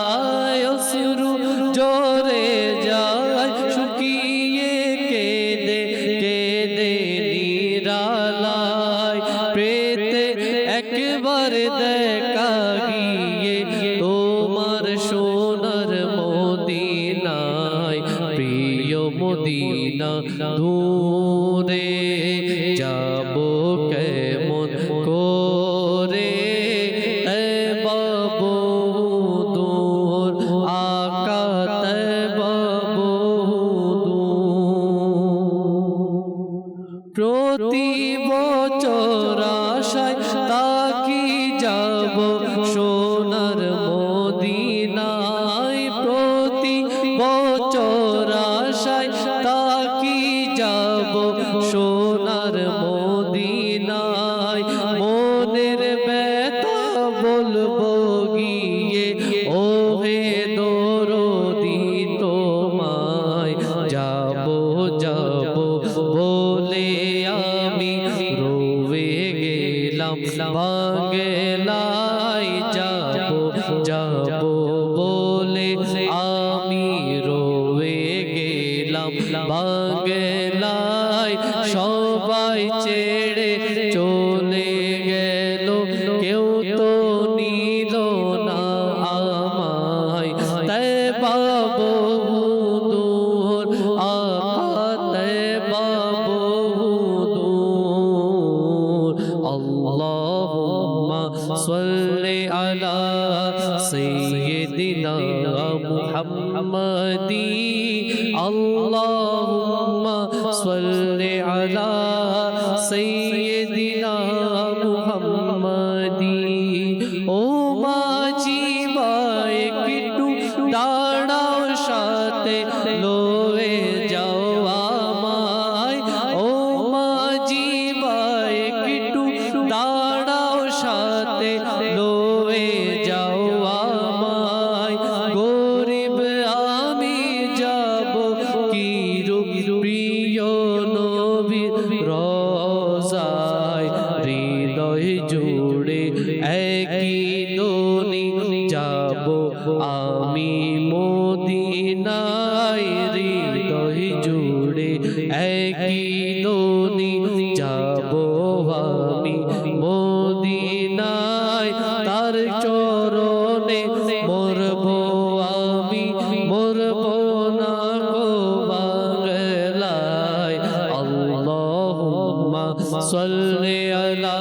অশ্রু জোরে যায় শুকিয়ে কেঁদে কেঁদে নিরালায়, পেতে একবার দেখা গিয়ে তোমার সোনার মদিনায়, প্রিয় মদিনা দূরে যাব কেমন করে, বাবু বাংলায় সবাই ছেড়ে চলে গেল, কেউ তো নিল না আমায়। তয়বা বহুদূর আকা, তয়বা বহুদূর। আল্লাহুম্মা সাল্লি আলা সাইয়্যিদিনা মুহাম্মাদি, আল্লাহুম্মা সাল্লি আলা সাইয়্যিদিনা মুহাম্মাদি। ও মাঝি ভাই একটু দাঁড়াও, সাথে লয়ে যাও আমায়। ও মাঝি ভাই একটু দাঁড়াও, সাথে লয়ে যাও আমায়। গরিব আমি যাব কি প্রিয় নবীর রওজায়, হৃদয় জুড়ে একই ধ্বনি যাব আমি মদিনায়। হৃদয় জুড়ে একই ধ্বনি যাব আমি মদিনায়। তার চরণে মরব আমি, মরব না গো বাংলায়। আল্লাহুম্মা সাল্লি আলা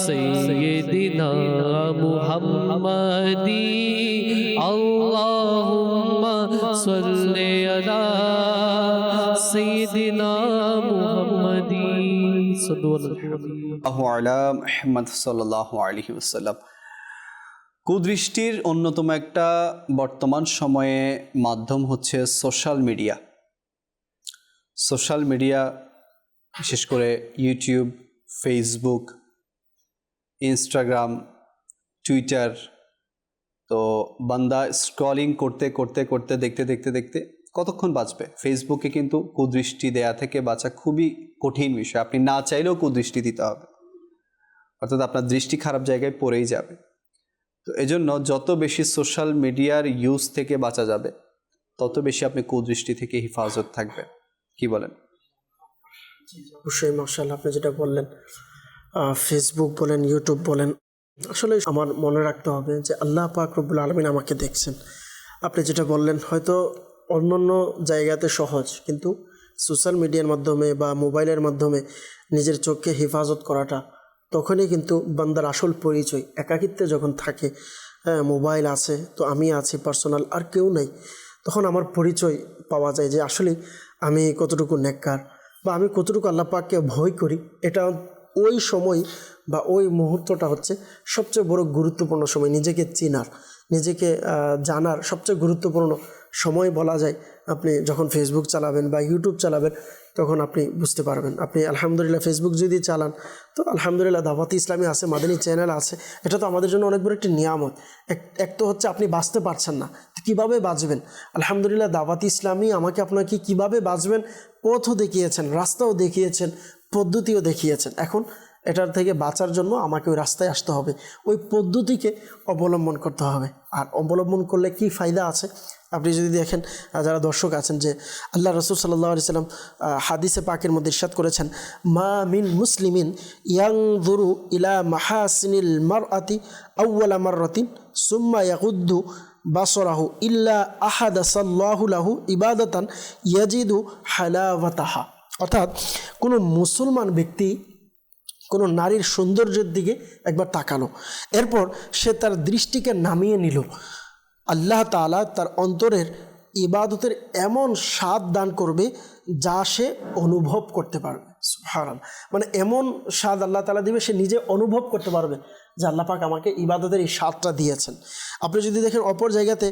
সাইয়্যিদিনা মুহাম্মাদি, আল্লাহুম্মা সাল্লি আলা সাইয়্যিদিনা মুহাম্মাদি। সাল্লাল্লাহু আলা মুহাম্মদ সাল্লাল্লাহু আলাইহি ওয়াসাল্লাম। কুদৃষ্টির অন্যতম একটা বর্তমান সময়ে মাধ্যম হচ্ছে সোশ্যাল মিডিয়া। সোশ্যাল মিডিয়া বিশেষ করে ইউটিউব, ফেসবুক, ইনস্টাগ্রাম, টুইটার। তো বান্দা স্ক্রলিং করতে করতে করতে দেখতে দেখতে দেখতে কতক্ষণ বাঁচবে? ফেসবুকে কিন্তু কুদৃষ্টি দেয়া থেকে বাঁচা খুবই কঠিন বিষয়। আপনি না চাইলেও কুদৃষ্টি দিতে হবে, অর্থাৎ আপনার দৃষ্টি খারাপ জায়গায় পড়েই যাবে। তো এজন্য যত বেশি সোশ্যাল মিডিয়ার ইউজ থেকে বাঁচা যাবে, তত বেশি আপনি কুদৃষ্টি থেকে হেফাজত থাকবে। কি বলেন? অবশ্যই মাশাআল্লাহ, আপনি যেটা বললেন ফেসবুক বলেন, ইউটিউব বলেন, আসলে আমার মনে রাখতে হবে যে আল্লাহ পাক রব্বুল আলামিন আমাকে দেখছেন। আপনি যেটা বললেন হয়তো অন্যান্য জায়গাতে সহজ, কিন্তু সোশ্যাল মিডিয়ার মাধ্যমে বা মোবাইলের মাধ্যমে নিজের চোখকে হেফাজত করাটা তখনই কিন্তু বান্দার আসল পরিচয়। একাকিত্বে যখন থাকে, হ্যাঁ মোবাইল আছে তো আমি আছি পার্সোনাল, আর কেউ নেই, তখন আমার পরিচয় পাওয়া যায় যে আসলে আমি কতটুকু নেককার বা আমি কতটুকু আল্লাহ পাককে ভয় করি। এটা ওই সময় বা ওই মুহূর্তটা হচ্ছে সবচেয়ে বড় গুরুত্বপূর্ণ সময়, নিজেকে চেনার, নিজেকে জানার সবচেয়ে গুরুত্বপূর্ণ সময় বলা যায়। আপনি যখন ফেসবুক চালাবেন বা ইউটিউব চালাবেন, তখন আপনি বুঝতে পারবেন। আপনি আলহামদুলিল্লাহ ফেসবুক যদি চালান, তো আলহামদুলিল্লাহ দাওয়াতে ইসলামী আছে, মাদানী চ্যানেল আছে, এটা তো আমাদের জন্য অনেক বড় একটি নিয়ামত। এক তো হচ্ছে আপনি বাঁচতে পারছেন না, তো কীভাবে বাঁচবেন? আলহামদুলিল্লাহ দাওয়াতে ইসলামী আমাকে আপনাকে কীভাবে বাঁচবেন পথও দেখিয়েছেন, রাস্তাও দেখিয়েছেন, পদ্ধতিও দেখিয়েছেন। এখন এটার থেকে বাঁচার জন্য আমাকে ওই রাস্তায় আসতে হবে, ওই পদ্ধতিকে অবলম্বন করতে হবে। আর অবলম্বন করলে কি ফায়দা আছে? আপনি যদি দেখেন, যারা দর্শক আছেন, যে আল্লাহ রাসূল সাল্লাল্লাহু আলাইহি সাল্লাম হাদিসে পাকের মধ্যে ইরশাদ করেছেন, মা মিন মুসলিমিন ইয়ানজুরু ইলা মাহাসিনিল মারআতি আউওয়ালা মাররাতিন সুম্মা ইয়াগুদ্দু বাসরাহু ইল্লা আহাদাসাল্লাহু লাহু ইবাদাতান ইয়াজিদু হালাওয়াতাহা। অর্থাৎ কোনো মুসলমান ব্যক্তি কোনো নারীর সৌন্দর্যের দিকে একবার তাকালো, এরপর সে তার দৃষ্টিকে নামিয়ে নিল, আল্লাহ তাআলা তার অন্তরের ইবাদতের এমন স্বাদ দান করবে যা সে অনুভব করতে পারবে। সুবহানাল্লাহ, মানে এমন স্বাদ আল্লাহ তাআলা দিবে, সে নিজে অনুভব করতে পারবে যে আল্লাহ পাক আমাকে ইবাদতের এই স্বাদটা দিয়েছেন। আপনি যদি দেখেন অপর জায়গাতে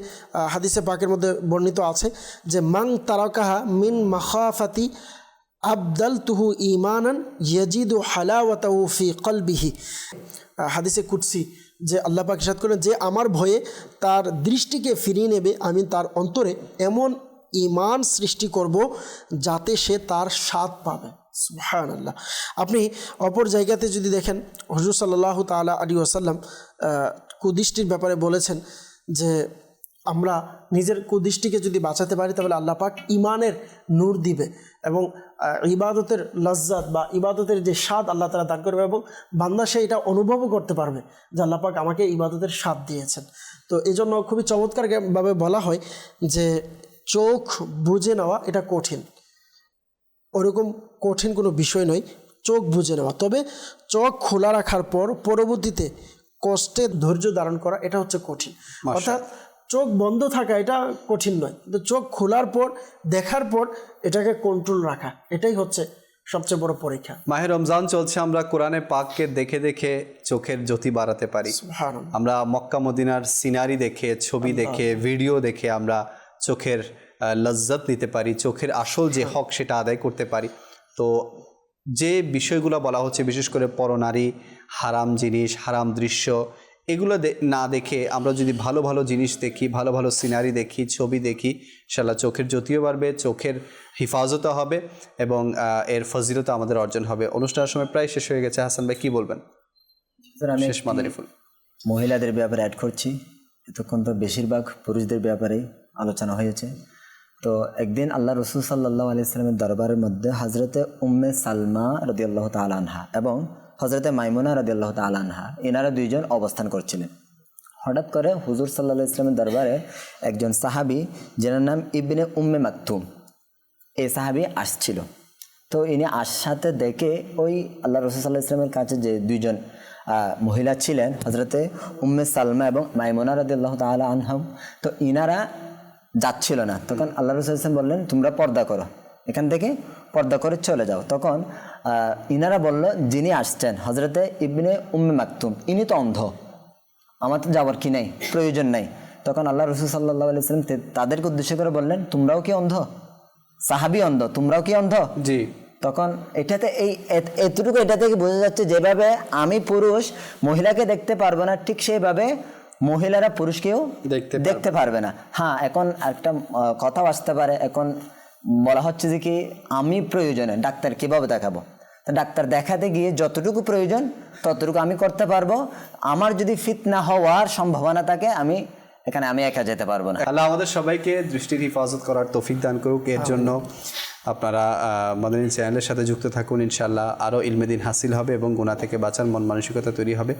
হাদিসে পাকের মধ্যে বর্ণিত আছে যে মান তারাকাহা মিন মাখাফাতি আবদালতুহু ঈমানান ইয়াজিদু হালাওয়াতাহু ফি কলবিহি। হাদিসে কুদসি যে আল্লাহ পাক ইরশাদ করেন যে আমার ভয়ে তার দৃষ্টিকে ফিরিয়ে নেবে, আমি তার অন্তরে এমন ঈমান সৃষ্টি করব যাতে সে তার স্বাদ পাবে। সুবহানাল্লাহ। আপনি অপর জায়গাতে যদি দেখেন, হুজুর সাল্লাল্লাহু তাআলা আলাইহি ওয়াসাল্লাম কুদৃষ্টির ব্যাপারে বলেছেন যে আমরা নিজের কুদৃষ্টিকে যদি বাঁচাতে পারি তাহলে আল্লাহ পাক ইমানের নূর দিবে এবং ইবাদতের লজ্জাত বা ইবাদতের যে স্বাদ আল্লাহ তাআলা দান করবে এবং বান্দা সে এটা অনুভবও করতে পারবে যে আল্লাহ পাক আমাকে ইবাদতের স্বাদ দিয়েছেন। তো এই জন্য খুবই চমৎকারভাবে বলা হয় যে চোখ বুজে নেওয়া এটা কঠিন, ওরকম কঠিন কোনো বিষয় নয় চোখ বুজে নেওয়া, তবে চোখ খোলা রাখার পর পরবর্তীতে কষ্টে ধৈর্য ধারণ করা এটা হচ্ছে কঠিন। অর্থাৎ চোখ বন্ধ থাকা এটা কঠিন নয়, কিন্তু চোখ খোলার পর দেখার পর এটাকে কন্ট্রোল রাখা এটাই হচ্ছে সবচেয়ে বড় পরীক্ষা। মাহে রমজান চলছে, আমরা কোরআনে পাককে দেখে দেখে চোখের জ্যোতি বাড়াতে পারি। আমরা মক্কা মদিনার সিনারি দেখে, ছবি দেখে, ভিডিও দেখে আমরা চোখের লজ্জত নিতে পারি, চোখের আসল যে হক সেটা আদায় করতে পারি। তো যে বিষয়গুলো বলা হচ্ছে, বিশেষ করে পরনারী, হারাম জিনিস, হারাম দৃশ্য, এগুলো না দেখে আমরা যদি ভালো ভালো জিনিস দেখি, ভালো ভালো সিনারি দেখি, ছবি দেখি, ইনশাআল্লাহ চোখের জ্যোতিও বাড়বে, চোখের হিফাজতও হবে এবং এর ফজিলত আমাদের অর্জন হবে। অনুষ্ঠানের সময় প্রায় শেষ হয়ে গেছে, হাসান ভাই কি বলবেন? আমি শেষ মাদারী ফুল মহিলাদের ব্যাপারে অ্যাড করছি। এতক্ষণ তো বেশিরভাগ পুরুষদের ব্যাপারেই আলোচনা হয়েছে। তো একদিন আল্লাহ রসুল সাল্লাল্লাহু আলাইহি সাল্লামের দরবারের মধ্যে হজরতে উম্মে সালমা রাদিয়াল্লাহু তাআলা আনহা এবং হজরতে মাইমুনা রাদিয়াল্লাহু তাআলা আনহা এনারা দুইজন অবস্থান করছিলেন। হঠাৎ করে হুজুর সাল্লাল্লাহু আলাইহি সাল্লামের দরবারে একজন সাহাবী যার নাম ইবনে উম্মে মাকতুম, এই সাহাবী আসছিল। তো ইনি আসাতে দেখে ওই আল্লাহ রসুল সাল্লাল্লাহু আলাইহি সাল্লামের কাছে যে দুইজন মহিলা ছিলেন হজরতে উম্মে সালমা এবং মাইমুনা রাদিয়াল্লাহু তাআলা আনহা, তো ইনারা যাচ্ছিল না। তখন আল্লাহ রসুল সাল্লাল্লাহু আলাইহি ওয়াসাল্লাম বললেন তোমরা পর্দা করো, এখান থেকে পর্দা করে চলে যাও। তখন ইনারা বলল যিনি আসছেন হজরতে ইবনে উম্মে মাকতুম, ইনি তো অন্ধ, আমার তো যাওয়ার কি নাই, প্রয়োজন নাই। তখন আল্লাহ রসুল সাল্লাল্লাহু আলাইহি ওয়াসাল্লাম তাদেরকে উদ্দেশ্য করে বললেন তোমরাও কি অন্ধ? সাহাবী অন্ধ, তোমরাও কি অন্ধ? জি। তখন এটাতে এতটুকু এটা থেকে বোঝা যাচ্ছে যেভাবে আমি পুরুষ মহিলাকে দেখতে পারবো না, ঠিক সেইভাবে মহিলারা পুরুষকেও দেখতে পারবে না। হ্যাঁ, এখন একটা কথাও আসতে পারে, এখন বলা হচ্ছে যে কি আমি প্রয়োজনে ডাক্তার কিভাবে দেখাবো, তো ডাক্তার দেখাতে গিয়ে যতটুকু প্রয়োজন ততটুকু আমি করতে পারবো। আমার যদি ফিতনা হওয়ার সম্ভাবনা থাকে আমি একা যেতে পারবো না। আল্লাহ আমাদের সবাইকে দৃষ্টির হিফাজত করার তৌফিক দান করুক। এর জন্য আপনারা মাদানী চ্যানেলের সাথে যুক্ত থাকুন, ইনশাআল্লাহ আরও ইলমেদিন হাসিল হবে এবং গুনাহ থেকে বাঁচার মন মানসিকতা তৈরি হবে।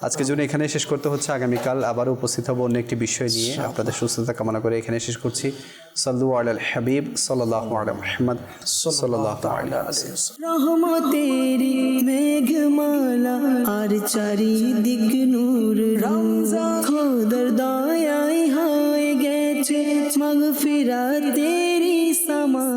আজকের জন্য এখানে শেষ করতে হচ্ছে, আগামীকাল আবারও উপস্থিত হব অন্য একটি বিষয় নিয়ে। আপনাদের সুস্থতা কামনা করে এখানে শেষ করছি। সাল্লু আলাল হাবিব সাল্লাল্লাহু আলা মুহাম্মদ সাল্লাল্লাহু আলাইহি ওয়াসাল্লাম। রহমতেরি মেঘমালা আর চারিদিক নূর রমজান, খোদার দয়ায় হয়ে গেছে মাগফিরাতেরি সামা।